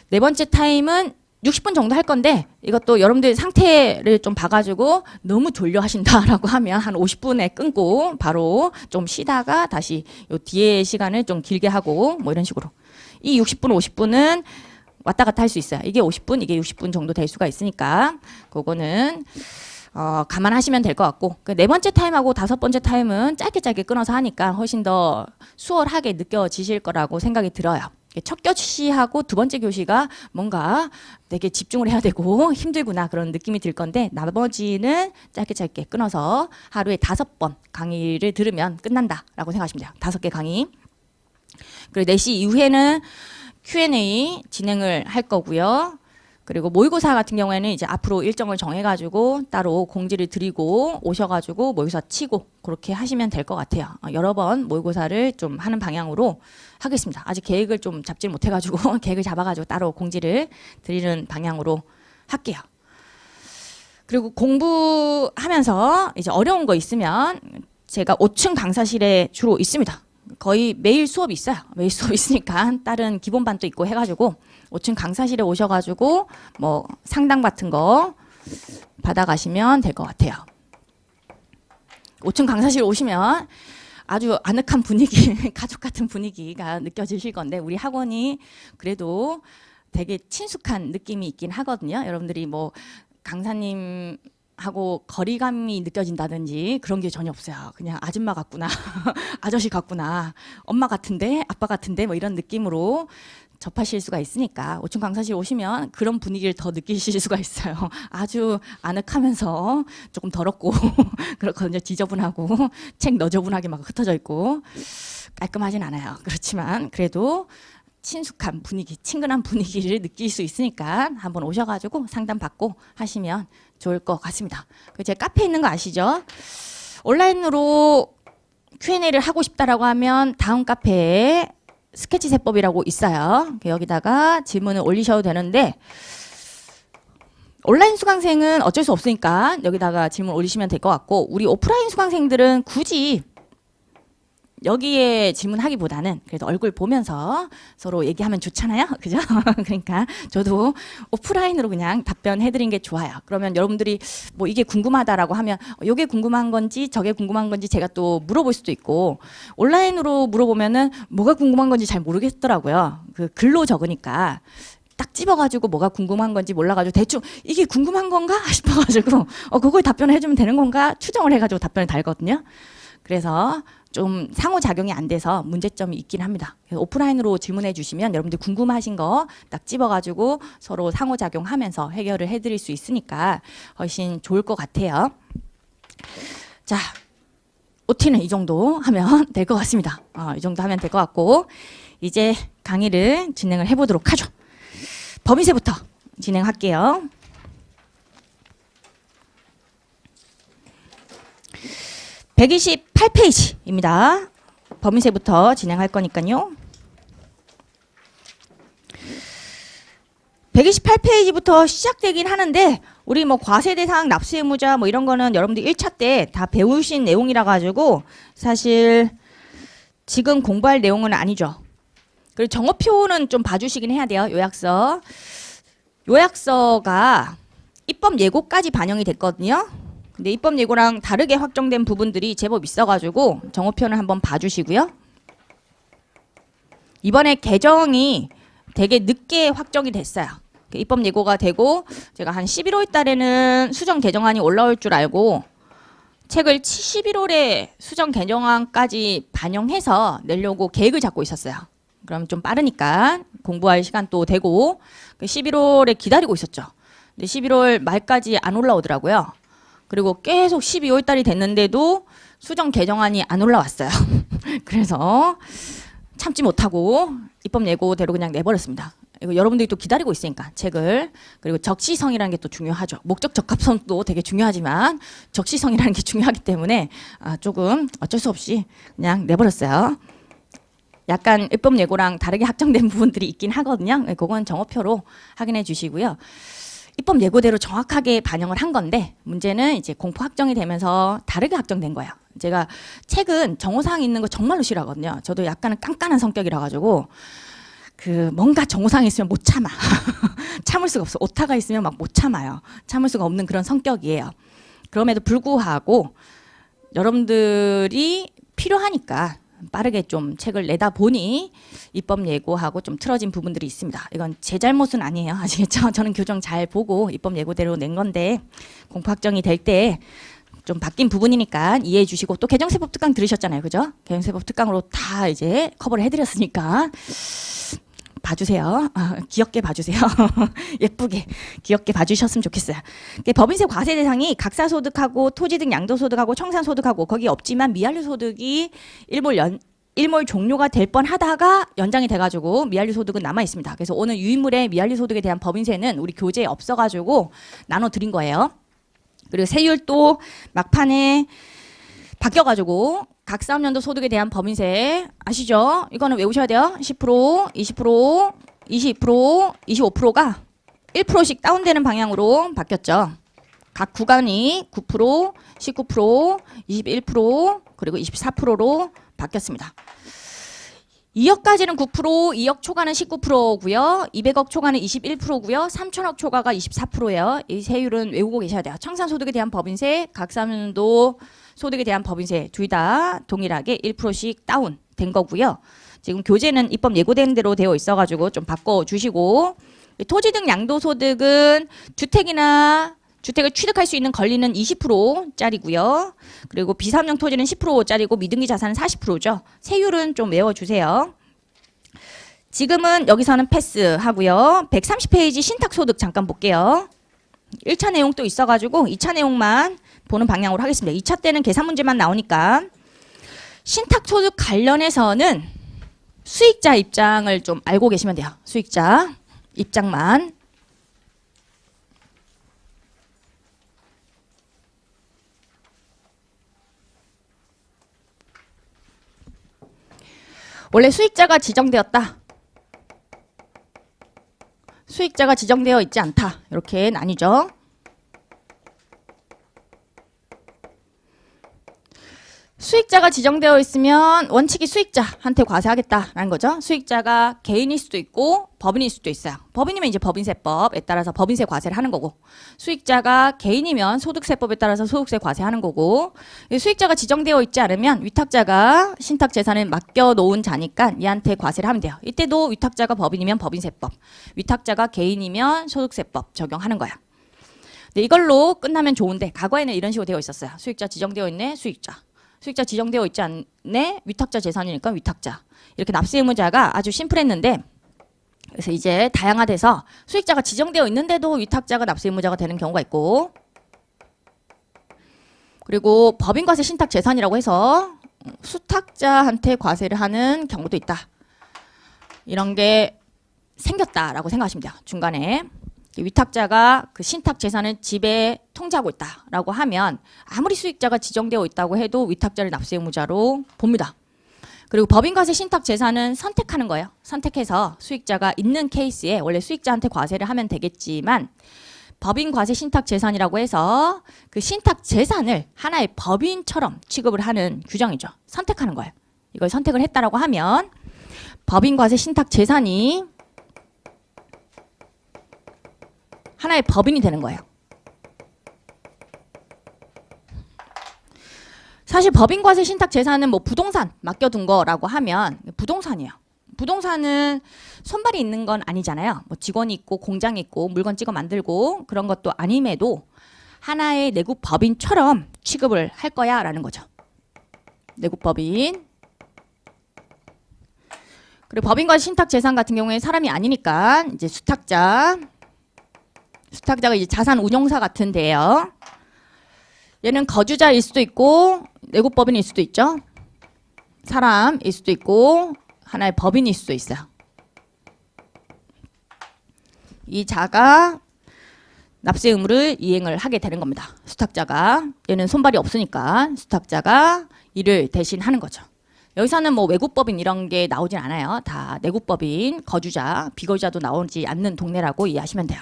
네 번째 타임은 60분 정도 할 건데 이것도 여러분들 상태를 좀 봐가지고 너무 졸려 하신다라고 하면 한 50분에 끊고 바로 좀 쉬다가 다시 요 뒤에 시간을 좀 길게 하고 뭐 이런 식으로. 이 60분, 50분은 왔다 갔다 할 수 있어요. 이게 50분, 이게 60분 정도 될 수가 있으니까 그거는 감안하시면 될 것 같고, 그 네 번째 타임하고 다섯 번째 타임은 짧게 끊어서 하니까 훨씬 더 수월하게 느껴지실 거라고 생각이 들어요. 첫 교시하고 두 번째 교시가 뭔가 되게 집중을 해야 되고 힘들구나 그런 느낌이 들 건데, 나머지는 짧게 끊어서 하루에 5번 강의를 들으면 끝난다라고 생각하시면 돼요. 5개 강의. 그리고 4시 이후에는 Q&A 진행을 할 거고요. 그리고 모의고사 같은 경우에는 이제 앞으로 일정을 정해가지고 따로 공지를 드리고 오셔가지고 모의고사 치고 그렇게 하시면 될 것 같아요. 여러 번 모의고사를 좀 하는 방향으로 하겠습니다. 아직 계획을 좀 잡지 못해가지고 계획을 잡아가지고 따로 공지를 드리는 방향으로 할게요. 그리고 공부하면서 이제 어려운 거 있으면 제가 5층 강사실에 주로 있습니다. 거의 매일 수업이 있어요. 매일 수업 있으니까 다른 기본반도 있고 해가지고 5층 강사실에 오셔가지고 뭐 상담 같은 거 받아가시면 될 것 같아요. 5층 강사실 오시면 아주 아늑한 분위기, 가족 같은 분위기가 느껴지실 건데 우리 학원이 그래도 되게 친숙한 느낌이 있긴 하거든요. 여러분들이 뭐 강사님하고 거리감이 느껴진다든지 그런 게 전혀 없어요. 그냥 아줌마 같구나, 아저씨 같구나, 엄마 같은데, 아빠 같은데 뭐 이런 느낌으로 접하실 수가 있으니까 5층 강사실 오시면 그런 분위기를 더 느끼실 수가 있어요. 아주 아늑하면서 조금 더럽고 그렇거든요. 지저분하고 책 너저분하게 막 흩어져 있고 깔끔하진 않아요. 그렇지만 그래도 친숙한 분위기, 친근한 분위기를 느낄 수 있으니까 한번 오셔가지고 상담 받고 하시면 좋을 것 같습니다. 제 카페에 있는 거 아시죠? 온라인으로 Q&A를 하고 싶다라고 하면 다음 카페에 스케치 세법이라고 있어요. 여기다가 질문을 올리셔도 되는데 온라인 수강생은 어쩔 수 없으니까 여기다가 질문 올리시면 될 것 같고 우리 오프라인 수강생들은 굳이 여기에 질문하기보다는 그래도 얼굴 보면서 서로 얘기하면 좋잖아요. 그죠? 그러니까 저도 오프라인으로 그냥 답변해드린 게 좋아요. 그러면 여러분들이 뭐 이게 궁금하다라고 하면 이게 궁금한 건지 저게 궁금한 건지 제가 또 물어볼 수도 있고 온라인으로 물어보면은 뭐가 궁금한 건지 잘 모르겠더라고요. 그 글로 적으니까. 딱 집어가지고 뭐가 궁금한 건지 몰라가지고 대충 이게 궁금한 건가 싶어가지고 그걸 답변을 해주면 되는 건가 추정을 해가지고 답변을 달거든요. 그래서 좀 상호작용이 안 돼서 문제점이 있긴 합니다. 그래서 오프라인으로 질문해 주시면 여러분들 궁금하신 거 딱 집어가지고 서로 상호작용하면서 해결을 해드릴 수 있으니까 훨씬 좋을 것 같아요. 자, OT는 이 정도 하면 될 것 같습니다. 이 정도 하면 될 것 같고 이제 강의를 진행을 해보도록 하죠. 범위세부터 진행할게요. (128페이지입니다) 범위세부터 진행할 거니까요. 128페이지부터 시작되긴 하는데 우리 뭐 과세대상, 납세의무자 뭐 이런 거는 여러분들 1차 때 다 배우신 내용이라 가지고 사실 지금 공부할 내용은 아니죠. 그리고 정어표는 좀 봐주시긴 해야 돼요. 요약서가 입법 예고까지 반영이 됐거든요. 근데 입법 예고랑 다르게 확정된 부분들이 제법 있어가지고 정어표는 한번 봐주시고요. 이번에 개정이 되게 늦게 확정이 됐어요. 입법 예고가 되고 제가 한 11월 달에는 수정 개정안이 올라올 줄 알고 책을 11월에 수정 개정안까지 반영해서 내려고 계획을 잡고 있었어요. 그럼 좀 빠르니까 공부할 시간도 되고 11월에 기다리고 있었죠. 근데 11월 말까지 안 올라오더라고요. 그리고 계속 12월 달이 됐는데도 수정 개정안이 안 올라왔어요. 그래서 참지 못하고 입법 예고대로 그냥 내버렸습니다. 이거 여러분들이 또 기다리고 있으니까 책을. 그리고 적시성이라는 게 또 중요하죠. 목적 적합성도 되게 중요하지만 적시성이라는 게 중요하기 때문에 조금 어쩔 수 없이 그냥 내버렸어요. 약간 입법 예고랑 다르게 확정된 부분들이 있긴 하거든요. 그건 정어표로 확인해 주시고요. 입법 예고대로 정확하게 반영을 한 건데 문제는 이제 공포 확정이 되면서 다르게 확정된 거예요. 제가 책은 정호사항 있는 거 정말로 싫어하거든요. 저도 약간은 깐깐한 성격이라 가지고 뭔가 정호사항이 있으면 못 참아. 참을 수가 없어. 오타가 있으면 막 못 참아요. 참을 수가 없는 그런 성격이에요. 그럼에도 불구하고 여러분들이 필요하니까 빠르게 좀 책을 내다 보니 입법 예고하고 좀 틀어진 부분들이 있습니다. 이건 제 잘못은 아니에요. 아시겠죠? 저는 교정 잘 보고 입법 예고대로 낸 건데 공포 확정이 될 때 좀 바뀐 부분이니까 이해해 주시고 또 개정세법 특강 들으셨잖아요. 그죠? 개정세법 특강으로 다 이제 커버를 해드렸으니까 봐주세요. 귀엽게 봐주세요. 예쁘게 귀엽게 봐주셨으면 좋겠어요. 법인세 과세 대상이 각사소득하고 토지 등 양도소득하고 청산소득하고 거기 없지만 미완료소득이 일몰 종료가 될 뻔하다가 연장이 돼가지고 미완료소득은 남아 있습니다. 그래서 오늘 유인물의 미완료소득에 대한 법인세는 우리 교재에 없어가지고 나눠드린 거예요. 그리고 세율도 막판에 바뀌어가지고 각 사업연도 소득에 대한 법인세 아시죠? 이거는 외우셔야 돼요. 10%, 20%, 20%, 25%가 1%씩 다운되는 방향으로 바뀌었죠. 각 구간이 9%, 19%, 21% 그리고 24%로 바뀌었습니다. 2억까지는 9%, 2억 초과는 19%고요. 200억 초과는 21%고요. 3천억 초과가 24%예요. 이 세율은 외우고 계셔야 돼요. 청산소득에 대한 법인세, 각사면도 소득에 대한 법인세 둘 다 동일하게 1%씩 다운된 거고요. 지금 교재는 입법 예고된 대로 되어 있어가지고 좀 바꿔주시고, 토지 등 양도소득은 주택을 취득할 수 있는 권리는 20%짜리고요. 그리고 비사업용 토지는 10%짜리고 미등기 자산은 40%죠. 세율은 좀 외워주세요. 지금은 여기서는 패스하고요. 130페이지 신탁소득 잠깐 볼게요. 1차 내용 또 있어가지고 2차 내용만 보는 방향으로 하겠습니다. 2차 때는 계산 문제만 나오니까. 신탁소득 관련해서는 수익자 입장을 좀 알고 계시면 돼요. 수익자 입장만. 원래 수익자가 지정되었다. 수익자가 지정되어 있지 않다. 이렇게 나뉘죠. 수익자가 지정되어 있으면 원칙이 수익자한테 과세하겠다라는 거죠. 수익자가 개인일 수도 있고 법인일 수도 있어요. 법인이면 이제 법인세법에 따라서 법인세 과세를 하는 거고, 수익자가 개인이면 소득세법에 따라서 소득세 과세하는 거고, 수익자가 지정되어 있지 않으면 위탁자가 신탁 재산을 맡겨놓은 자니까 얘한테 과세를 하면 돼요. 이때도 위탁자가 법인이면 법인세법, 위탁자가 개인이면 소득세법 적용하는 거야. 근데 이걸로 끝나면 좋은데 과거에는 이런 식으로 되어 있었어요. 수익자 지정되어 있네, 수익자 지정되어 있지 않네, 위탁자 재산이니까 위탁자. 이렇게 납세 의무자가 아주 심플했는데, 그래서 이제 다양화돼서 수익자가 지정되어 있는데도 위탁자가 납세 의무자가 되는 경우가 있고, 그리고 법인과세 신탁 재산이라고 해서 수탁자한테 과세를 하는 경우도 있다. 이런 게 생겼다라고 생각하시면 돼요. 중간에 위탁자가 그 신탁 재산을 집에 통제하고 있다라고 하면 아무리 수익자가 지정되어 있다고 해도 위탁자를 납세 의무자로 봅니다. 그리고 법인과세 신탁 재산은 선택하는 거예요. 선택해서 수익자가 있는 케이스에 원래 수익자한테 과세를 하면 되겠지만, 법인과세 신탁 재산이라고 해서 그 신탁 재산을 하나의 법인처럼 취급을 하는 규정이죠. 선택하는 거예요. 이걸 선택을 했다라고 하면 법인과세 신탁 재산이 하나의 법인이 되는 거예요. 사실 법인과세 신탁 재산은 뭐 부동산 맡겨둔 거라고 하면 부동산이에요. 부동산은 손발이 있는 건 아니잖아요. 뭐 직원이 있고 공장이 있고 물건 찍어 만들고 그런 것도 아님에도 하나의 내국 법인처럼 취급을 할 거야 라는 거죠. 내국 법인. 그리고 법인과세 신탁 재산 같은 경우에 사람이 아니니까 이제 수탁자가 이제 자산 운용사 같은 데예요. 얘는 거주자일 수도 있고 내국법인일 수도 있죠. 사람일 수도 있고 하나의 법인일 수도 있어요. 이 자가 납세 의무를 이행을 하게 되는 겁니다. 수탁자가. 얘는 손발이 없으니까 수탁자가 이를 대신 하는 거죠. 여기서는 뭐 외국법인 이런 게 나오진 않아요. 다 내국법인, 거주자, 비거주자도 나오지 않는 동네라고 이해하시면 돼요.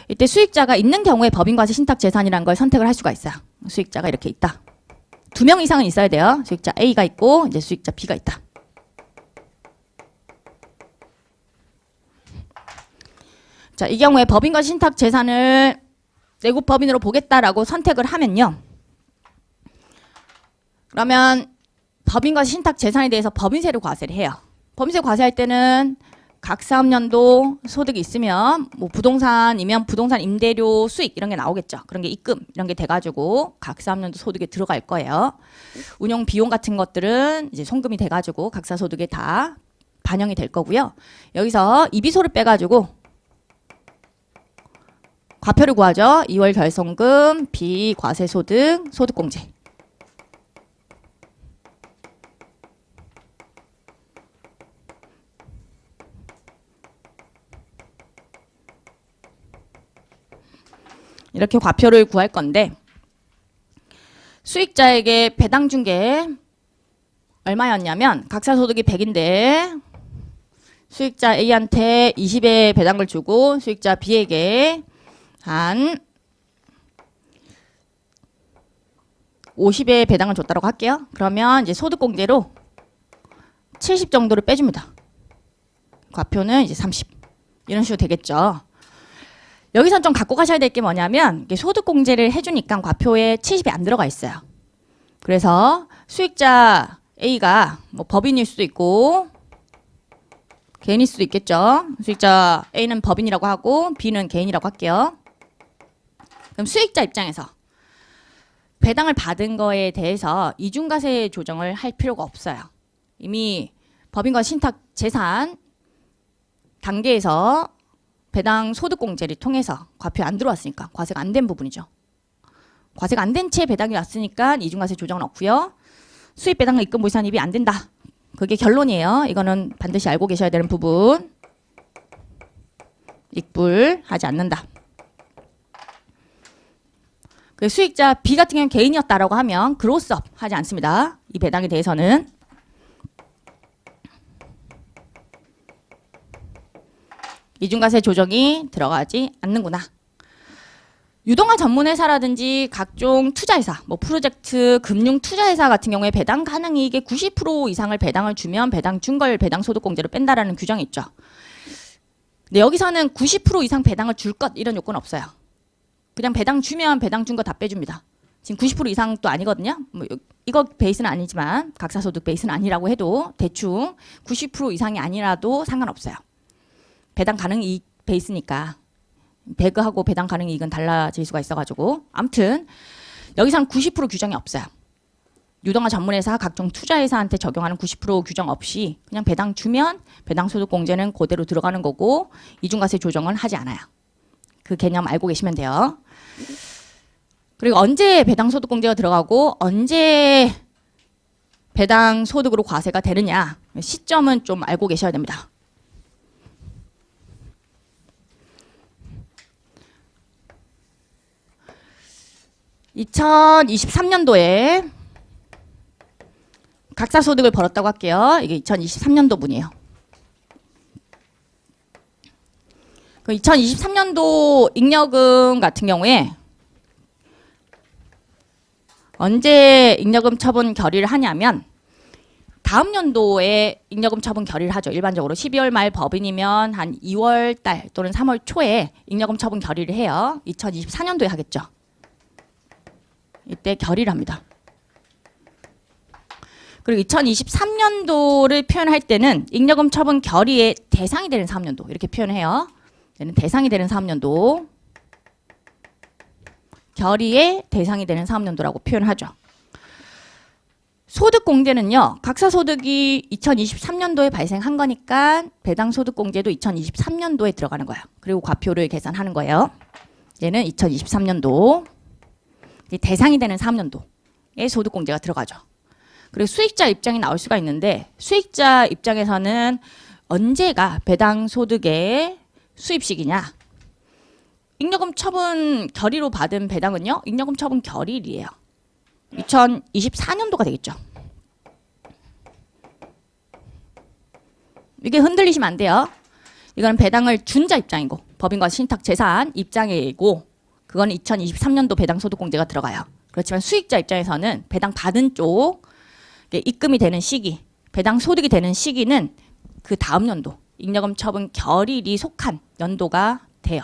이때 수익자가 있는 경우에 법인과세 신탁 재산이라는 걸 선택을 할 수가 있어요. 수익자가 이렇게 있다. 2명 이상은 있어야 돼요. 수익자 A가 있고 이제 수익자 B가 있다. 자, 이 경우에 법인과세 신탁 재산을 내국 법인으로 보겠다라고 선택을 하면요. 그러면 법인과세 신탁 재산에 대해서 법인세를 과세를 해요. 법인세 과세할 때는 각 사업년도 소득이 있으면 뭐 부동산이면 부동산 임대료 수익 이런 게 나오겠죠. 그런 게 입금 이런 게 돼가지고 각 사업년도 소득에 들어갈 거예요. 운영 비용 같은 것들은 이제 송금이 돼가지고 각사 소득에 다 반영이 될 거고요. 여기서 이비소를 빼가지고 과표를 구하죠. 2월 결손금, 비과세소득, 소득공제. 이렇게 과표를 구할 건데 수익자에게 배당 준 게 얼마였냐면 각사소득이 100인데 수익자 A한테 20의 배당을 주고 수익자 B에게 한 50의 배당을 줬다고 할게요. 그러면 이제 소득공제로 70 정도를 빼줍니다. 과표는 이제 30. 이런 식으로 되겠죠. 여기서 좀 갖고 가셔야 될 게 뭐냐면 소득공제를 해주니까 과표에 70이 안 들어가 있어요. 그래서 수익자 A가 뭐 법인일 수도 있고 개인일 수도 있겠죠. 수익자 A는 법인이라고 하고 B는 개인이라고 할게요. 그럼 수익자 입장에서 배당을 받은 거에 대해서 이중과세 조정을 할 필요가 없어요. 이미 법인과 신탁 재산 단계에서 배당 소득공제를 통해서 과표 안 들어왔으니까 과세가 안 된 부분이죠. 과세가 안 된 채 배당이 왔으니까 이중과세 조정은 없고요. 수입 배당과 입금 보유산입이 안 된다. 그게 결론이에요. 이거는 반드시 알고 계셔야 되는 부분. 익불하지 않는다. 그 수익자 B 같은 경우는 개인이었다라고 하면 그로스업 하지 않습니다. 이 배당에 대해서는. 이중과세 조정이 들어가지 않는구나. 유동화 전문회사라든지 각종 투자회사, 뭐 프로젝트, 금융 투자회사 같은 경우에 배당 가능 이익의 90% 이상을 배당을 주면 배당 준 걸 배당 소득공제로 뺀다라는 규정이 있죠. 근데 여기서는 90% 이상 배당을 줄 것 이런 요건 없어요. 그냥 배당 주면 배당 준 거 다 빼줍니다. 지금 90% 이상도 아니거든요. 뭐 이거 베이스는 아니지만 각사소득 베이스는 아니라고 해도 대충 90% 이상이 아니라도 상관없어요. 배당 가능 이익 베이스니까 배그하고 배당 가능 이익은 달라질 수가 있어가지고 아무튼 여기서는 90% 규정이 없어요. 유동화 전문회사 각종 투자회사한테 적용하는 90% 규정 없이 그냥 배당 주면 배당 소득공제는 그대로 들어가는 거고 이중과세 조정은 하지 않아요. 그 개념 알고 계시면 돼요. 그리고 언제 배당 소득공제가 들어가고 언제 배당 소득으로 과세가 되느냐 시점은 좀 알고 계셔야 됩니다. 2023년도에 각사소득을 벌었다고 할게요. 이게 2023년도 분이에요. 그 2023년도 잉여금 같은 경우에 언제 잉여금 처분 결의를 하냐면 다음 연도에 잉여금 처분 결의를 하죠. 일반적으로 12월 말 법인이면 한 2월 달 또는 3월 초에 잉여금 처분 결의를 해요. 2024년도에 하겠죠. 이때 결의를 합니다. 그리고 2023년도를 표현할 때는 잉여금 처분 결의의 대상이 되는 사업연도 이렇게 표현해요. 얘는 대상이 되는 사업연도, 결의의 대상이 되는 사업연도라고 표현하죠. 소득공제는요. 각사소득이 2023년도에 발생한 거니까 배당소득공제도 2023년도에 들어가는 거예요. 그리고 과표를 계산하는 거예요. 얘는 2023년도 대상이 되는 사업연도에 소득공제가 들어가죠. 그리고 수익자 입장이 나올 수가 있는데 수익자 입장에서는 언제가 배당소득의 수입식이냐. 잉여금 처분 결의로 받은 배당은요. 잉여금 처분 결의일이에요. 2024년도가 되겠죠. 이게 흔들리시면 안 돼요. 이건 배당을 준 자 입장이고 법인과 신탁재산 입장이고 그건 2023년도 배당소득공제가 들어가요. 그렇지만 수익자 입장에서는 배당 받은 쪽 입금이 되는 시기, 배당소득이 되는 시기는 그 다음 연도 잉여금 처분 결의일이 속한 연도가 돼요.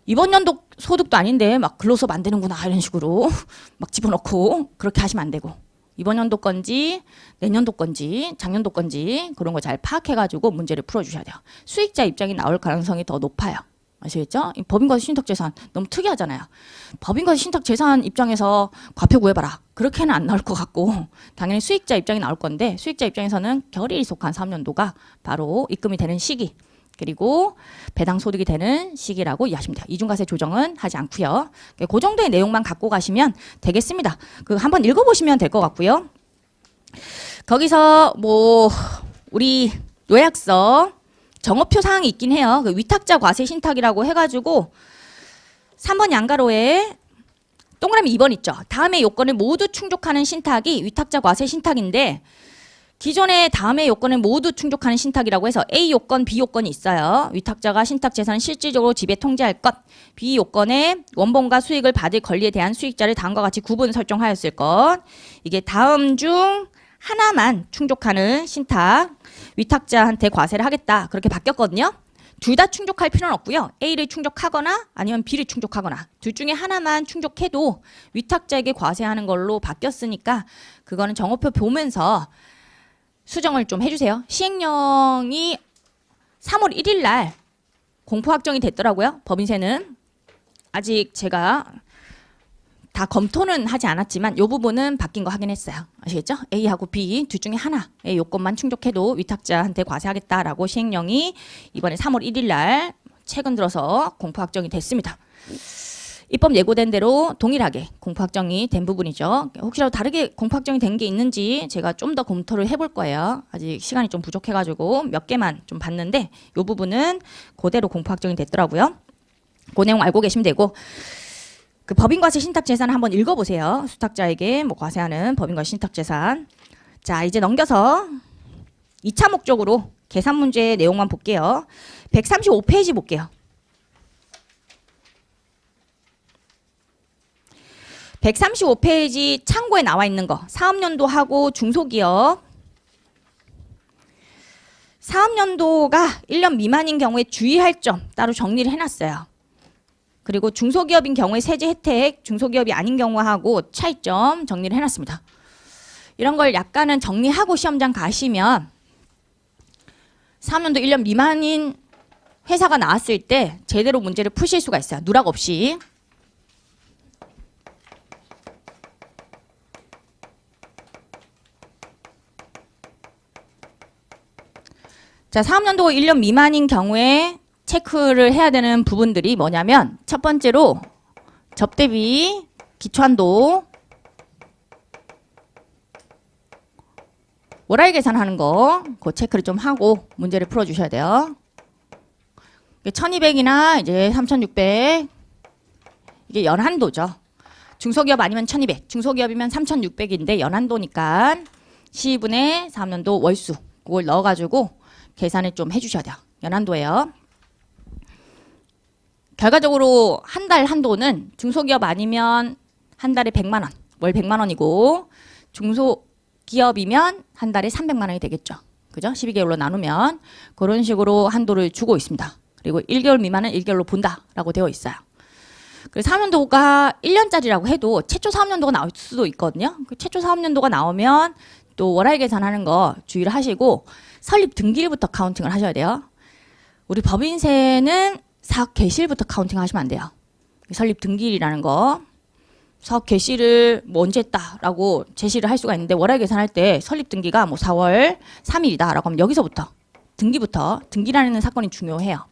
이번 연도 소득도 아닌데 막 근로소득 안 되는구나 이런 식으로 막 집어넣고 그렇게 하시면 안 되고 이번 연도 건지 내년도 건지 작년도 건지 그런 거 잘 파악해가지고 문제를 풀어주셔야 돼요. 수익자 입장이 나올 가능성이 더 높아요. 아시겠죠? 법인과세 신탁재산 너무 특이하잖아요. 법인과세 신탁재산 입장에서 과표 구해봐라. 그렇게는 안 나올 것 같고 당연히 수익자 입장이 나올 건데 수익자 입장에서는 결의에 속한 사업연도가 바로 입금이 되는 시기 그리고 배당소득이 되는 시기라고 이해하시면 돼요. 이중과세 조정은 하지 않고요. 그 정도의 내용만 갖고 가시면 되겠습니다. 그 한번 읽어보시면 될 것 같고요. 거기서 뭐 우리 요약서 정업표 사항이 있긴 해요. 그 위탁자 과세 신탁이라고 해가지고 3번 양가로에 동그라미 2번 있죠. 다음의 요건을 모두 충족하는 신탁이 위탁자 과세 신탁인데 기존의 다음의 요건을 모두 충족하는 신탁이라고 해서 A 요건, B 요건이 있어요. 위탁자가 신탁 재산을 실질적으로 지배 통제할 것. B 요건에 원본과 수익을 받을 권리에 대한 수익자를 다음과 같이 구분 설정하였을 것. 이게 다음 중 하나만 충족하는 신탁, 위탁자한테 과세를 하겠다. 그렇게 바뀌었거든요. 둘 다 충족할 필요는 없고요. A를 충족하거나 아니면 B를 충족하거나 둘 중에 하나만 충족해도 위탁자에게 과세하는 걸로 바뀌었으니까 그거는 정오표 보면서 수정을 좀 해주세요. 시행령이 3월 1일 날 공포 확정이 됐더라고요. 법인세는. 아직 제가 다 검토는 하지 않았지만 이 부분은 바뀐 거 확인했어요. 아시겠죠? A하고 B 둘 중에 하나의 요건만 충족해도 위탁자한테 과세하겠다라고 시행령이 이번에 3월 1일 날 최근 들어서 공포 확정이 됐습니다. 입법 예고된 대로 동일하게 공포 확정이 된 부분이죠. 혹시라도 다르게 공포 확정이 된 게 있는지 제가 좀 더 검토를 해볼 거예요. 아직 시간이 좀 부족해가지고 몇 개만 좀 봤는데 이 부분은 그대로 공포 확정이 됐더라고요. 그 내용 알고 계시면 되고 그 법인과세 신탁재산 한번 읽어보세요. 수탁자에게 뭐 과세하는 법인과세 신탁재산. 자, 이제 넘겨서 2차 목적으로 계산 문제 내용만 볼게요. 135페이지 볼게요. 135페이지 참고에 나와 있는 거. 사업연도하고 중소기업. 사업연도가 1년 미만인 경우에 주의할 점 따로 정리를 해놨어요. 그리고 중소기업인 경우에 세제 혜택, 중소기업이 아닌 경우하고 차이점 정리를 해놨습니다. 이런 걸 약간은 정리하고 시험장 가시면 사업연도 1년 미만인 회사가 나왔을 때 제대로 문제를 푸실 수가 있어요. 누락 없이. 자, 사업연도 1년 미만인 경우에 체크를 해야 되는 부분들이 뭐냐면 첫 번째로 접대비, 기초한도, 월할 계산하는 거 그 체크를 좀 하고 문제를 풀어주셔야 돼요. 1200이나 이제 3600 이게 연한도죠. 중소기업 아니면 1200, 중소기업이면 3600인데 연한도니까 12분의 사업연도 월수 그걸 넣어가지고 계산을 좀 해주셔야 돼요. 연한도예요. 결과적으로 한 달 한도는 중소기업 아니면 한 달에 100만 원, 월 100만 원이고 중소기업이면 한 달에 300만 원이 되겠죠. 그죠? 12개월로 나누면 그런 식으로 한도를 주고 있습니다. 그리고 1개월 미만은 1개월로 본다라고 되어 있어요. 그래서 사업연도가 1년짜리라고 해도 최초 사업연도가 나올 수도 있거든요. 그 최초 사업연도가 나오면 또 월할 계산하는 거 주의를 하시고 설립 등기일부터 카운팅을 하셔야 돼요. 우리 법인세는 사업 개시일부터 카운팅 하시면 안 돼요. 설립 등기일이라는 거. 사업 개시를 뭐 언제 했다라고 제시를 할 수가 있는데 월할 계산할 때 설립 등기가 뭐 4월 3일이다라고 하면 여기서부터 등기라는 사건이 중요해요.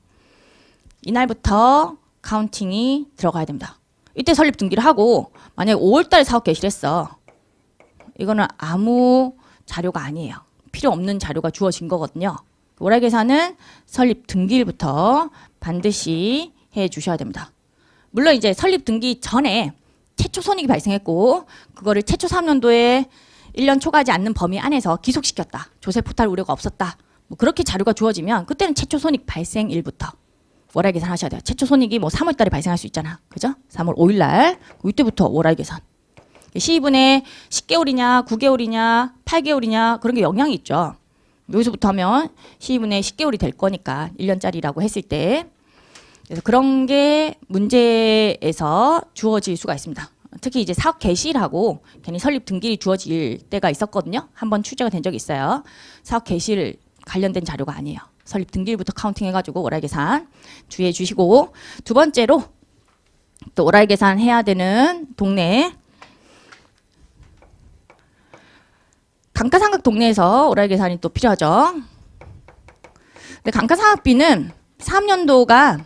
이날부터 카운팅이 들어가야 됩니다. 이때 설립 등기를 하고 만약에 5월달에 사업 개시를 했어. 이거는 아무 자료가 아니에요. 필요 없는 자료가 주어진 거거든요. 월할 계산은 설립 등기일부터 반드시 해 주셔야 됩니다. 물론 이제 설립 등기 전에 최초 손익이 발생했고 그거를 최초 사업연도에 1년 초과하지 않는 범위 안에서 기속시켰다. 조세 포탈 우려가 없었다. 뭐 그렇게 자료가 주어지면 그때는 최초 손익 발생일부터 월할 계산하셔야 돼요. 최초 손익이 뭐 3월 달에 발생할 수 있잖아. 그죠? 3월 5일 날 이때부터 월할 계산. 시입은에 10개월이냐 9개월이냐 8개월이냐 그런 게 영향이 있죠. 여기서부터 하면 시입은에 10개월이 될 거니까 1년짜리라고 했을 때 그래서 그런 게 문제에서 주어질 수가 있습니다. 특히 이제 사업 개시일하고 괜히 설립 등기일이 주어질 때가 있었거든요. 한번 출제가 된 적이 있어요. 사업 개시일 관련된 자료가 아니에요. 설립 등기일부터 카운팅 해가지고 월할 계산 주의해 주시고 두 번째로 또 월할 계산 해야 되는 동네 감가상각 동네에서 월할 계산이 또 필요하죠. 근데 감가상각비는 사업연도가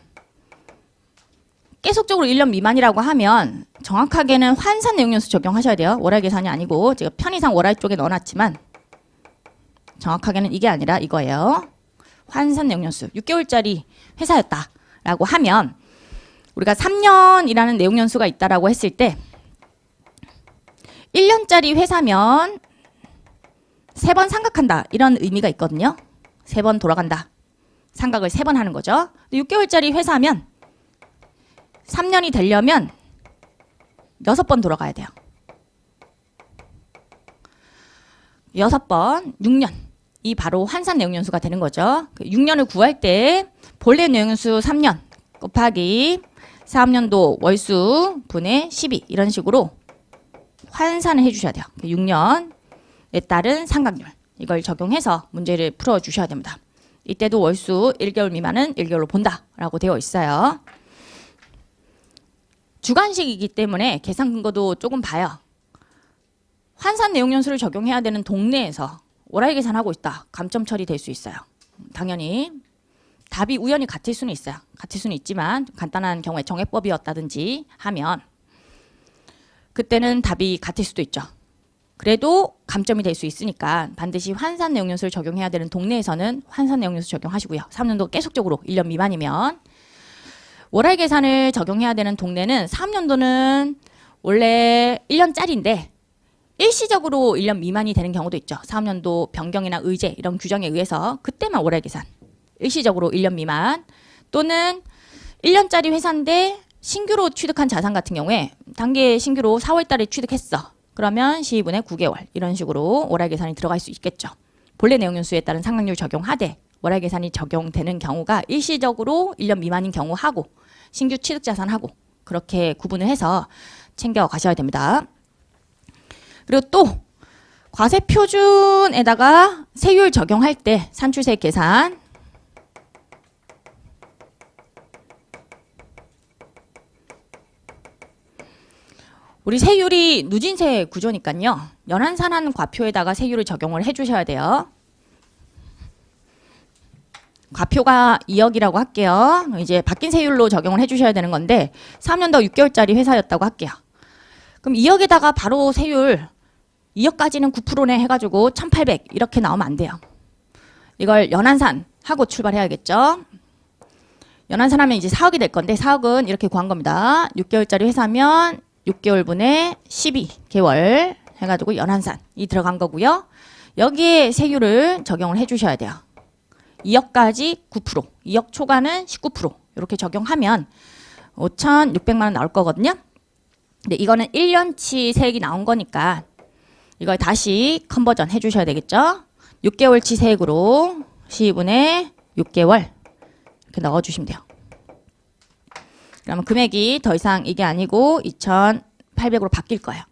계속적으로 1년 미만이라고 하면 정확하게는 환산 내용연수 적용하셔야 돼요. 월할 계산이 아니고 제가 편의상 월할 쪽에 넣어놨지만 정확하게는 이게 아니라 이거예요. 환산 내용연수 6개월짜리 회사였다라고 하면 우리가 3년이라는 내용연수가 있다라고 했을 때 1년짜리 회사면 3번 상각한다 이런 의미가 있거든요. 3번 돌아간다. 상각을 3번 하는 거죠. 6개월짜리 회사면 3년이 되려면 6번 돌아가야 돼요. 6번 6년. 이 바로 환산 내용연수가 되는 거죠. 6년을 구할 때 본래 내용연수 3년 곱하기 3년도 월수 분의 12 이런 식으로 환산을 해주셔야 돼요. 6년에 따른 상각률 이걸 적용해서 문제를 풀어주셔야 됩니다. 이때도 월수 1개월 미만은 1개월로 본다라고 되어 있어요. 주관식이기 때문에 계산 근거도 조금 봐요. 환산 내용연수를 적용해야 되는 동네에서 오라이 계산하고 있다. 감점 처리될 수 있어요. 당연히 답이 우연히 같을 수는 있어요. 같을 수는 있지만 간단한 경우에 정해법이었다든지 하면 그때는 답이 같을 수도 있죠. 그래도 감점이 될 수 있으니까 반드시 환산 내용연수를 적용해야 되는 동네에서는 환산 내용연수 적용하시고요. 3년도 계속적으로 1년 미만이면 월할 계산을 적용해야 되는 동네는 3년도는 원래 1년짜리인데 일시적으로 1년 미만이 되는 경우도 있죠. 3년도 변경이나 의제 이런 규정에 의해서 그때만 월할 계산 일시적으로 1년 미만 또는 1년짜리 회사인데 신규로 취득한 자산 같은 경우에 단계 신규로 4월 달에 취득했어. 그러면 12분의 9개월 이런 식으로 월할 계산이 들어갈 수 있겠죠. 본래 내용연수에 따른 상각률 적용하되 월할 계산이 적용되는 경우가 일시적으로 1년 미만인 경우하고 신규 취득 자산하고 그렇게 구분을 해서 챙겨 가셔야 됩니다. 그리고 또 과세 표준에다가 세율 적용할 때 산출세액 계산 우리 세율이 누진세 구조니까요. 연한산한 과표에다가 세율을 적용을 해주셔야 돼요. 과표가 2억이라고 할게요. 이제 바뀐 세율로 적용을 해주셔야 되는 건데 3년도 6개월짜리 회사였다고 할게요. 그럼 2억에다가 바로 세율 2억까지는 9%네 해가지고 1800 이렇게 나오면 안 돼요. 이걸 연한산하고 출발해야겠죠. 연한산하면 이제 4억이 될 건데 4억은 이렇게 구한 겁니다. 6개월짜리 회사면 6개월분의 12개월 해가지고 연한산이 들어간 거고요. 여기에 세율을 적용을 해주셔야 돼요. 2억까지 9%, 2억 초과는 19% 이렇게 적용하면 5,600만 원 나올 거거든요. 근데 이거는 1년치 세액이 나온 거니까 이걸 다시 컨버전 해주셔야 되겠죠. 6개월치 세액으로 12분의 6개월 이렇게 넣어주시면 돼요. 그러면 금액이 더 이상 이게 아니고 2,800으로 바뀔 거예요.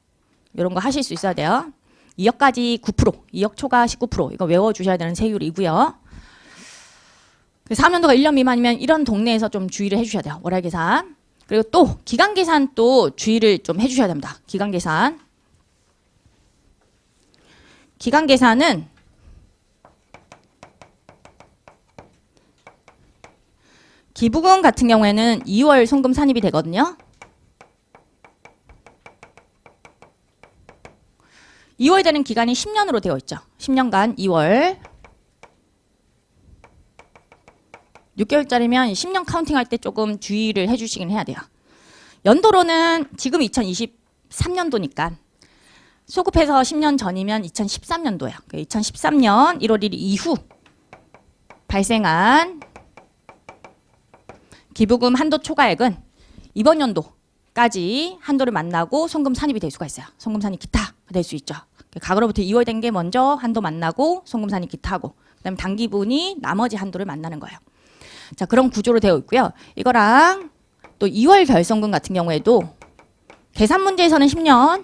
이런 거 하실 수 있어야 돼요. 2억까지 9%, 2억 초과 19% 이거 외워주셔야 되는 세율이고요. 3년도가 1년 미만이면 이런 동네에서 좀 주의를 해주셔야 돼요. 월할 계산. 그리고 또 기간 계산 또 주의를 좀 해주셔야 됩니다. 기간 계산. 기간 계산은 기부금 같은 경우에는 2월 송금 산입이 되거든요. 2월 되는 기간이 10년으로 되어 있죠. 10년간 2월. 6개월짜리면 10년 카운팅할 때 조금 주의를 해주시긴 해야 돼요. 연도로는 지금 2023년도니까 소급해서 10년 전이면 2013년도예요. 2013년 1월 1일 이후 발생한 기부금 한도 초과액은 이번 연도까지 한도를 만나고 송금 산입이 될 수가 있어요. 송금 산입 기타가 될 수 있죠. 과거로부터 2월 된 게 먼저 한도 만나고 송금 산입 기타하고 그다음에 단기분이 나머지 한도를 만나는 거예요. 자, 그런 구조로 되어 있고요. 이거랑 또 2월 결손금 같은 경우에도 계산 문제에서는 10년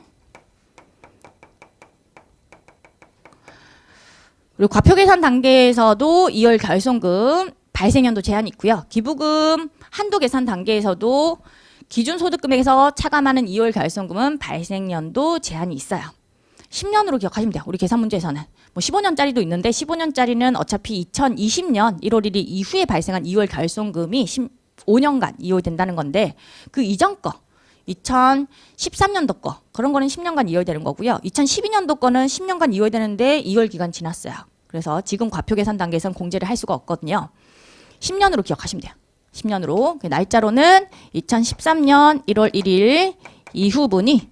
그리고 과표 계산 단계에서도 2월 결손금 발생연도 제한이 있고요. 기부금 한도 계산 단계에서도 기준소득금액에서 차감하는 2월 결손금은 발생연도 제한이 있어요. 10년으로 기억하시면 돼요. 우리 계산 문제에서는. 뭐 15년짜리도 있는데 15년짜리는 어차피 2020년 1월 1일 이후에 발생한 2월 결손금이 5년간 이월된다는 건데 그 이전 거 2013년도 거 그런 거는 10년간 이월되는 거고요. 2012년도 거는 10년간 이월되는데 2월 기간 지났어요. 그래서 지금 과표 계산 단계에서는 공제를 할 수가 없거든요. 10년으로 기억하시면 돼요. 10년으로. 날짜로는 2013년 1월 1일 이후분이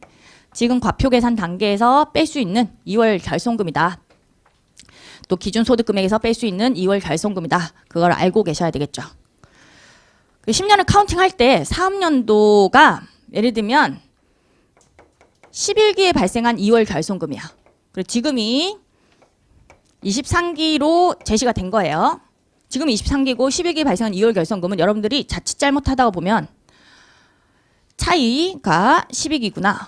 지금 과표 계산 단계에서 뺄 수 있는 2월 결손금이다. 또 기준소득금액에서 뺄 수 있는 2월 결손금이다. 그걸 알고 계셔야 되겠죠. 10년을 카운팅할 때 사업연도가 예를 들면 11기에 발생한 2월 결손금이야. 그리고 지금이 23기로 제시가 된 거예요. 지금 23기고 11기 발생한 2월 결성금은 여러분들이 자칫 잘못하다가 보면 차이가 12기구나.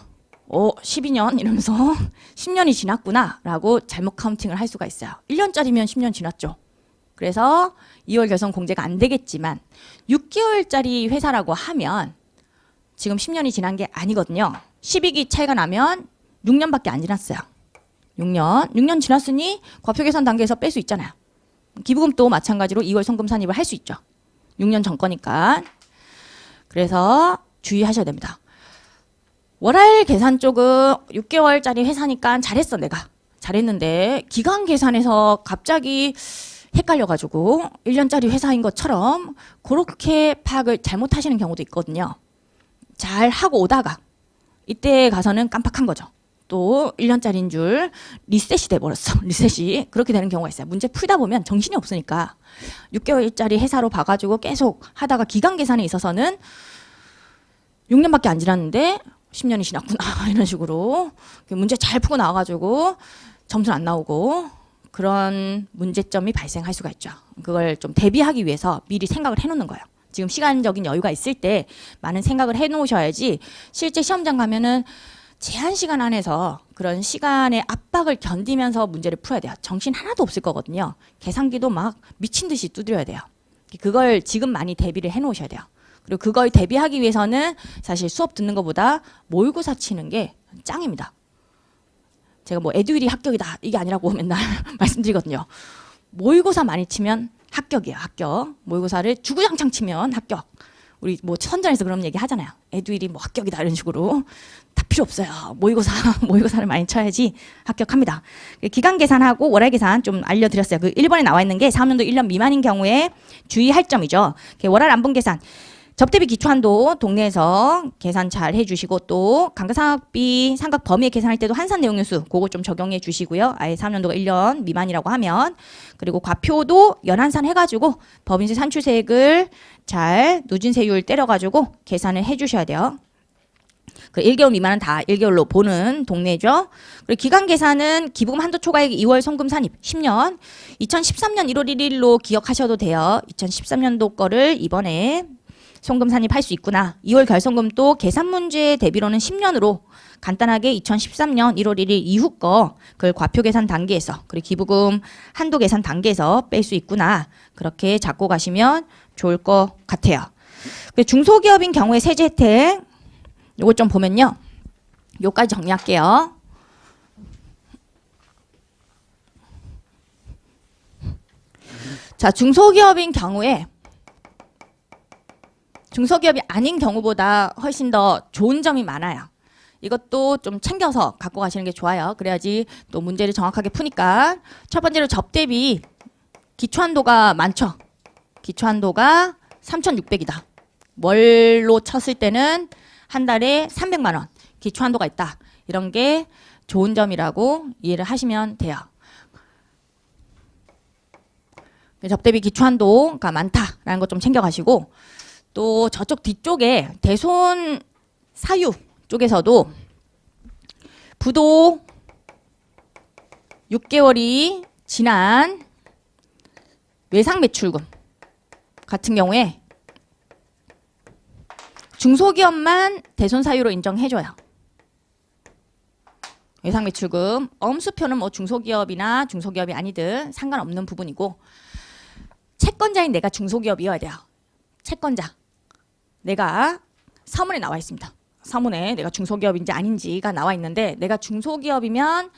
12년 이러면서 10년이 지났구나 라고 잘못 카운팅을 할 수가 있어요. 1년짜리면 10년 지났죠. 그래서 2월 결성 공제가 안 되겠지만 6개월짜리 회사라고 하면 지금 10년이 지난 게 아니거든요. 12기 차이가 나면 6년밖에 안 지났어요. 6년 지났으니 과표 계산 단계에서 뺄 수 있잖아요. 기부금도 마찬가지로 2월 송금 산입을 할 수 있죠. 6년 전 거니까. 그래서 주의하셔야 됩니다. 월할 계산 쪽은 6개월짜리 회사니까 잘했어 내가. 잘했는데 기간 계산에서 갑자기 헷갈려가지고 1년짜리 회사인 것처럼 그렇게 파악을 잘못하시는 경우도 있거든요. 잘 하고 오다가 이때 가서는 깜빡한 거죠. 또 1년짜리인 줄 리셋이 돼버렸어. 리셋이. 그렇게 되는 경우가 있어요. 문제 풀다 보면 정신이 없으니까 6개월짜리 회사로 봐가지고 계속 하다가 기간 계산에 있어서는 6년밖에 안 지났는데 10년이 지났구나 이런 식으로 문제 잘 풀고 나와가지고 점수는 안 나오고 그런 문제점이 발생할 수가 있죠. 그걸 좀 대비하기 위해서 미리 생각을 해놓는 거예요. 지금 시간적인 여유가 있을 때 많은 생각을 해놓으셔야지 실제 시험장 가면은 제한 시간 안에서 그런 시간의 압박을 견디면서 문제를 풀어야 돼요. 정신 하나도 없을 거거든요. 계산기도 막 미친 듯이 두드려야 돼요. 그걸 지금 많이 대비를 해놓으셔야 돼요. 그리고 그걸 대비하기 위해서는 사실 수업 듣는 것보다 모의고사 치는 게 짱입니다. 제가 뭐 에듀윌이 합격이다 이게 아니라고 맨날 말씀드리거든요. 모의고사 많이 치면 합격이에요. 합격. 모의고사를 주구장창 치면 합격. 우리 뭐 선전에서 그런 얘기 하잖아요. 에듀윌이 뭐 합격이다 이런 식으로. 다 필요 없어요. 모의고사를 많이 쳐야지 합격합니다. 기간 계산하고 월할 계산 좀 알려드렸어요. 그 1번에 나와 있는 게 4학년도 1년 미만인 경우에 주의할 점이죠. 월할 안분 계산. 접대비 기초한도 동네에서 계산 잘 해주시고 또 감가상각비 상각 범위에 계산할 때도 한산 내용연수 그거 좀 적용해 주시고요. 아예 3년도가 1년 미만이라고 하면 그리고 과표도 연한산 해가지고 법인세 산출세액을 잘 누진세율 때려가지고 계산을 해주셔야 돼요. 그 1개월 미만은 다 1개월로 보는 동네죠. 그리고 기간 계산은 기부금 한도 초과액 2월 송금 산입 10년 2013년 1월 1일로 기억하셔도 돼요. 2013년도 거를 이번에 송금 산입할 수 있구나. 2월 결성금도 계산 문제 대비로는 10년으로 간단하게 2013년 1월 1일 이후 거 그걸 과표 계산 단계에서 그리고 기부금 한도 계산 단계에서 뺄 수 있구나. 그렇게 잡고 가시면 좋을 것 같아요. 중소기업인 경우에 세제 혜택 요거 좀 보면요. 요까지 정리할게요. 자, 중소기업인 경우에 중소기업이 아닌 경우보다 훨씬 더 좋은 점이 많아요. 이것도 좀 챙겨서 갖고 가시는 게 좋아요. 그래야지 또 문제를 정확하게 푸니까. 첫 번째로 접대비 기초한도가 많죠. 기초한도가 3,600이다. 월로 쳤을 때는 한 달에 300만 원 기초한도가 있다. 이런 게 좋은 점이라고 이해를 하시면 돼요. 접대비 기초한도가 많다라는 거 좀 챙겨가시고 또 저쪽 뒤쪽에 대손 사유 쪽에서도 부도 6개월이 지난 외상 매출금 같은 경우에 중소기업만 대손 사유로 인정해줘요. 외상 매출금 엄수표는 뭐 중소기업이나 중소기업이 아니든 상관없는 부분이고 채권자인 내가 중소기업이어야 돼요. 채권자. 내가 서문에 나와 있습니다. 서문에 내가 중소기업인지 아닌지가 나와 있는데 내가 중소기업이면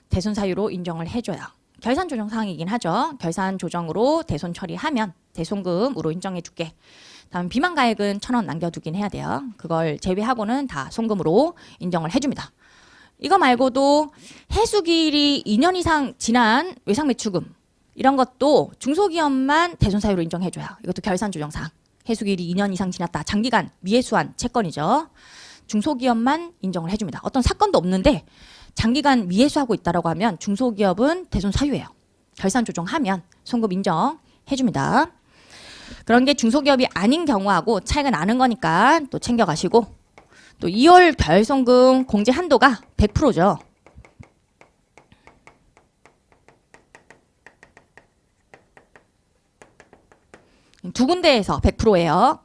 대손 사유로 인정을 해줘요. 결산 조정 사항이긴 하죠. 결산 조정으로 대손 처리하면 대손금으로 인정해 줄게. 다음 비만가액은 1,000원 남겨두긴 해야 돼요. 그걸 제외하고는 다 송금으로 인정을 해줍니다. 이거 말고도 해수기일이 2년 이상 지난 외상매출금 이런 것도 중소기업만 대손 사유로 인정해줘요. 이것도 결산 조정 사항. 해수기일이 2년 이상 지났다. 장기간 미해수한 채권이죠. 중소기업만 인정을 해줍니다. 어떤 사건도 없는데 장기간 미해수하고 있다라고 하면 중소기업은 대손 사유예요. 결산 조정하면 송금 인정해줍니다. 그런 게 중소기업이 아닌 경우하고 차이가 나는 거니까 또 챙겨가시고 또 2월 결손금 공제 한도가 100%죠. 두 군데에서 100%예요.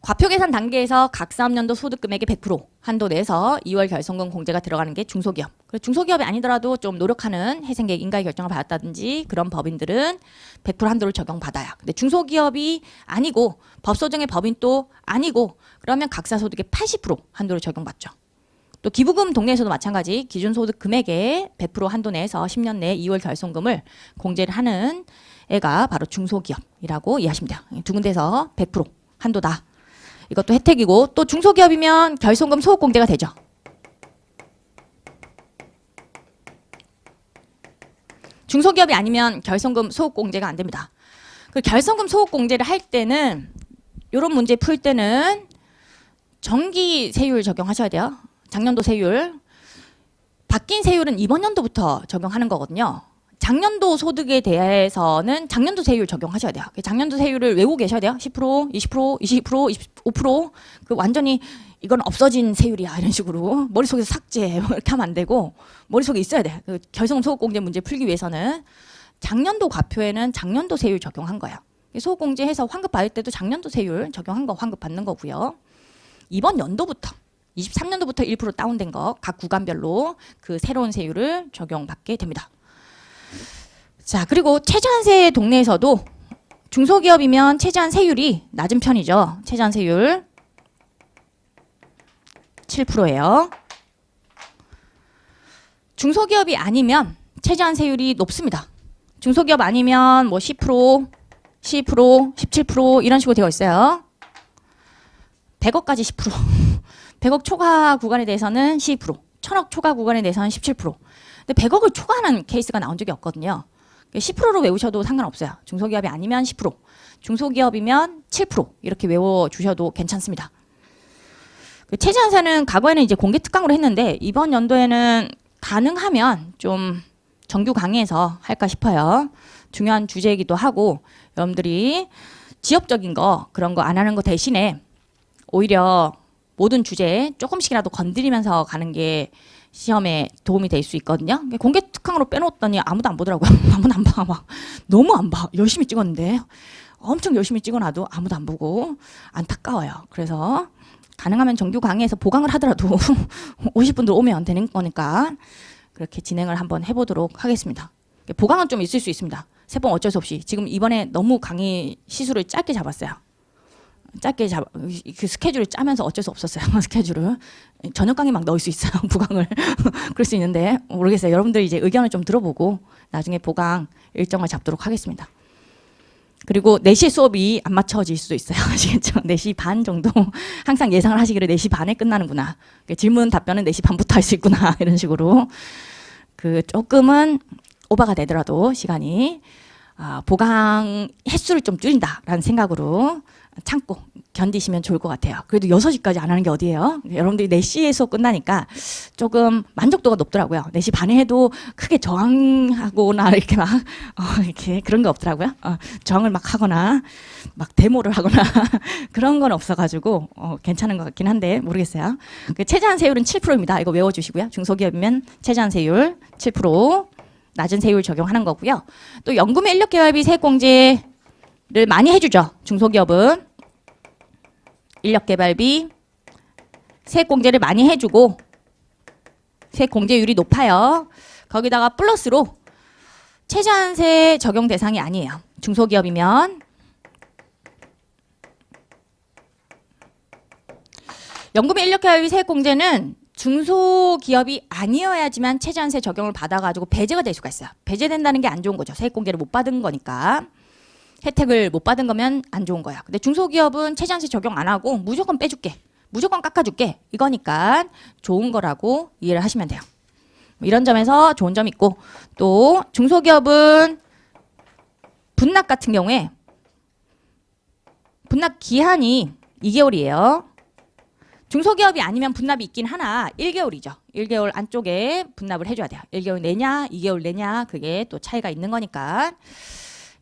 과표 계산 단계에서 각 사업년도 소득 금액의 100% 한도 내에서 2월 결손금 공제가 들어가는 게 중소기업. 중소기업이 아니더라도 좀 노력하는 회생계획 인가의 결정을 받았다든지 그런 법인들은 100% 한도를 적용받아요. 근데 중소기업이 아니고 법소정의 법인 또 아니고 그러면 각사 소득의 80% 한도를 적용받죠. 또 기부금 동네에서도 마찬가지 기준소득 금액의 100% 한도 내에서 10년 내에 2월 결손금을 공제를 하는 애가 바로 중소기업이라고 이해하시면 돼요. 두 군데에서 100% 한도다. 이것도 혜택이고 또 중소기업이면 결손금 소급 공제가 되죠. 중소기업이 아니면 결손금 소급 공제가 안 됩니다. 그 결손금 소급 공제를 할 때는 이런 문제 풀 때는 정기 세율 적용하셔야 돼요. 작년도 세율. 바뀐 세율은 이번 연도부터 적용하는 거거든요. 작년도 소득에 대해서는 작년도 세율 적용하셔야 돼요. 작년도 세율을 외우고 계셔야 돼요. 10%, 20%, 20%, 25%. 그 완전히 이건 없어진 세율이야 이런 식으로 머릿속에서 삭제 이렇게 하면 안 되고 머릿속에 있어야 돼. 그 결손금 소급공제 문제 풀기 위해서는 작년도 과표에는 작년도 세율 적용한 거예요. 소급공제해서 환급 받을 때도 작년도 세율 적용한 거 환급 받는 거고요. 이번 연도부터 23년도부터 1% 다운된 거 각 구간별로 그 새로운 세율을 적용받게 됩니다. 자, 그리고 최저한세 동네에서도 중소기업이면 최저한 세율이 낮은 편이죠. 최저한 세율 7%예요. 중소기업이 아니면 최저한 세율이 높습니다. 중소기업 아니면 뭐 10%, 12%, 17% 이런 식으로 되어 있어요. 100억까지 10%, 100억 초과 구간에 대해서는 12%, 1000억 초과 구간에 대해서는 17%. 근데 100억을 초과하는 케이스가 나온 적이 없거든요. 10%로 외우셔도 상관없어요. 중소기업이 아니면 10%, 중소기업이면 7% 이렇게 외워주셔도 괜찮습니다. 최저한세는 과거에는 이제 공개 특강으로 했는데 이번 연도에는 가능하면 좀 정규 강의에서 할까 싶어요. 중요한 주제이기도 하고 여러분들이 지역적인 거 그런 거 안 하는 거 대신에 오히려 모든 주제에 조금씩이라도 건드리면서 가는 게 시험에 도움이 될 수 있거든요. 공개 특강으로 빼놓았더니 아무도 안 보더라고요. 아무도 안 봐. 막 너무 안 봐. 열심히 찍었는데 엄청 열심히 찍어놔도 아무도 안 보고 안타까워요. 그래서 가능하면 정규 강의에서 보강을 하더라도 50분들 오면 되는 거니까 그렇게 진행을 한번 해보도록 하겠습니다. 보강은 좀 있을 수 있습니다. 세 번 어쩔 수 없이. 지금 이번에 너무 강의 시수를 짧게 잡았어요. 그 스케줄을 짜면서 어쩔 수 없었어요. 스케줄을. 저녁 강의 막 넣을 수 있어요. 부강을. 그럴 수 있는데 모르겠어요. 여러분들 이제 의견을 좀 들어보고 나중에 보강 일정을 잡도록 하겠습니다. 그리고 4시에 수업이 안 맞춰질 수도 있어요. 아시겠죠? 4시 반 정도. 항상 예상을 하시기를 4시 반에 끝나는구나. 질문 답변은 4시 반부터 할 수 있구나. 이런 식으로. 그 조금은 오버가 되더라도 시간이 보강 횟수를 좀 줄인다라는 생각으로 참고 견디시면 좋을 것 같아요. 그래도 6시까지 안 하는 게 어디예요? 여러분들이 4시에 수업 끝나니까 조금 만족도가 높더라고요. 4시 반에 해도 크게 저항하거나 이렇게 막 이렇게 그런 게 없더라고요. 저항을 막 하거나 막 데모를 하거나 그런 건 없어가지고 괜찮은 것 같긴 한데 모르겠어요. 그 최저한 세율은 7%입니다. 이거 외워주시고요. 중소기업이면 최저한 세율 7%, 낮은 세율 적용하는 거고요. 또 연금의 인력개발비 세액공제를 많이 해주죠. 중소기업은 인력개발비 세액공제를 많이 해주고 세액공제율이 높아요. 거기다가 플러스로 최저한세 적용 대상이 아니에요. 중소기업이면. 연금의 인력개발비 세액공제는 중소기업이 아니어야지만 최저한세 적용을 받아가지고 배제가 될 수가 있어요. 배제된다는 게 안 좋은 거죠. 세액공제를 못 받은 거니까. 혜택을 못 받은 거면 안 좋은 거야. 근데 중소기업은 최저한세 적용 안 하고 무조건 빼줄게. 무조건 깎아줄게. 이거니까 좋은 거라고 이해를 하시면 돼요. 이런 점에서 좋은 점이 있고 또 중소기업은 분납 같은 경우에 분납 기한이 2개월이에요. 중소기업이 아니면 분납이 있긴 하나 1개월이죠. 1개월 안쪽에 분납을 해줘야 돼요. 1개월 내냐 2개월 내냐 그게 또 차이가 있는 거니까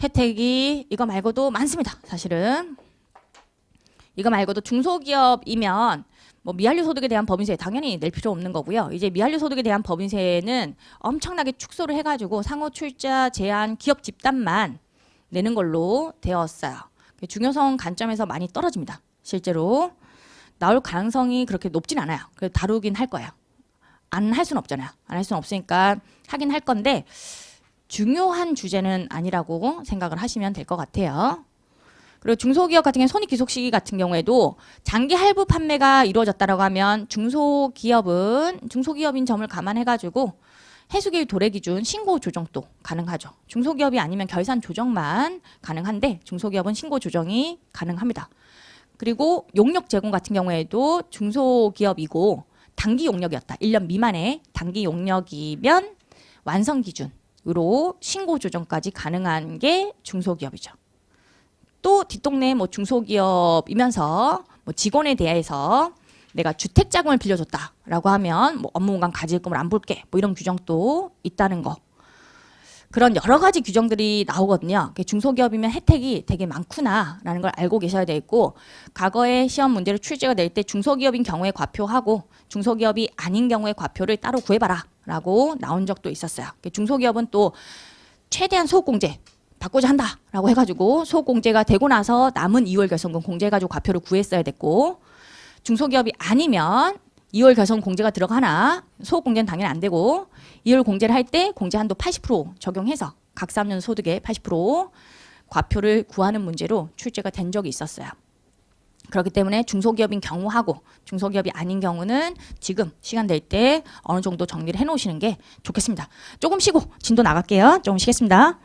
혜택이 이거 말고도 많습니다. 사실은 이거 말고도 중소기업이면 뭐 미한류 소득에 대한 법인세 당연히 낼 필요 없는 거고요. 이제 미한류 소득에 대한 법인세는 엄청나게 축소를 해가지고 상호 출자 제한 기업 집단만 내는 걸로 되었어요. 중요성 관점에서 많이 떨어집니다. 실제로 나올 가능성이 그렇게 높진 않아요. 그래도 다루긴 할 거예요. 안 할 수는 없잖아요. 안 할 수는 없으니까 하긴 할 건데 중요한 주제는 아니라고 생각을 하시면 될 것 같아요. 그리고 중소기업 같은 경우에 손익귀속 시기 같은 경우에도 장기 할부 판매가 이루어졌다라고 하면 중소기업인 점을 감안해가지고 해수기일 도래 기준 신고 조정도 가능하죠. 중소기업이 아니면 결산 조정만 가능한데 중소기업은 신고 조정이 가능합니다. 그리고 용역 제공 같은 경우에도 중소기업이고 단기 용역이었다. 1년 미만의 단기 용역이면 완성 기준으로 신고 조정까지 가능한 게 중소기업이죠. 또 뒷동네 뭐 중소기업이면서 뭐 직원에 대해서 내가 주택자금을 빌려줬다라고 하면 뭐 업무공간 가질금을 안 볼게 뭐 이런 규정도 있다는 거. 그런 여러 가지 규정들이 나오거든요. 중소기업이면 혜택이 되게 많구나라는 걸 알고 계셔야 되고 과거에 시험 문제로 출제가 될 때 중소기업인 경우에 과표하고 중소기업이 아닌 경우에 과표를 따로 구해봐라 라고 나온 적도 있었어요. 중소기업은 또 최대한 소액공제 받고자 한다라고 해가지고 소액공제가 되고 나서 남은 2월 결손금 공제해가지고 과표를 구했어야 됐고 중소기업이 아니면 2월 결손 공제가 들어가나 소액공제는 당연히 안 되고 2월 공제를 할 때 공제 한도 80% 적용해서 각 3년 소득의 80% 과표를 구하는 문제로 출제가 된 적이 있었어요. 그렇기 때문에 중소기업인 경우하고 중소기업이 아닌 경우는 지금 시간 될 때 어느 정도 정리를 해놓으시는 게 좋겠습니다. 조금 쉬고 진도 나갈게요. 조금 쉬겠습니다.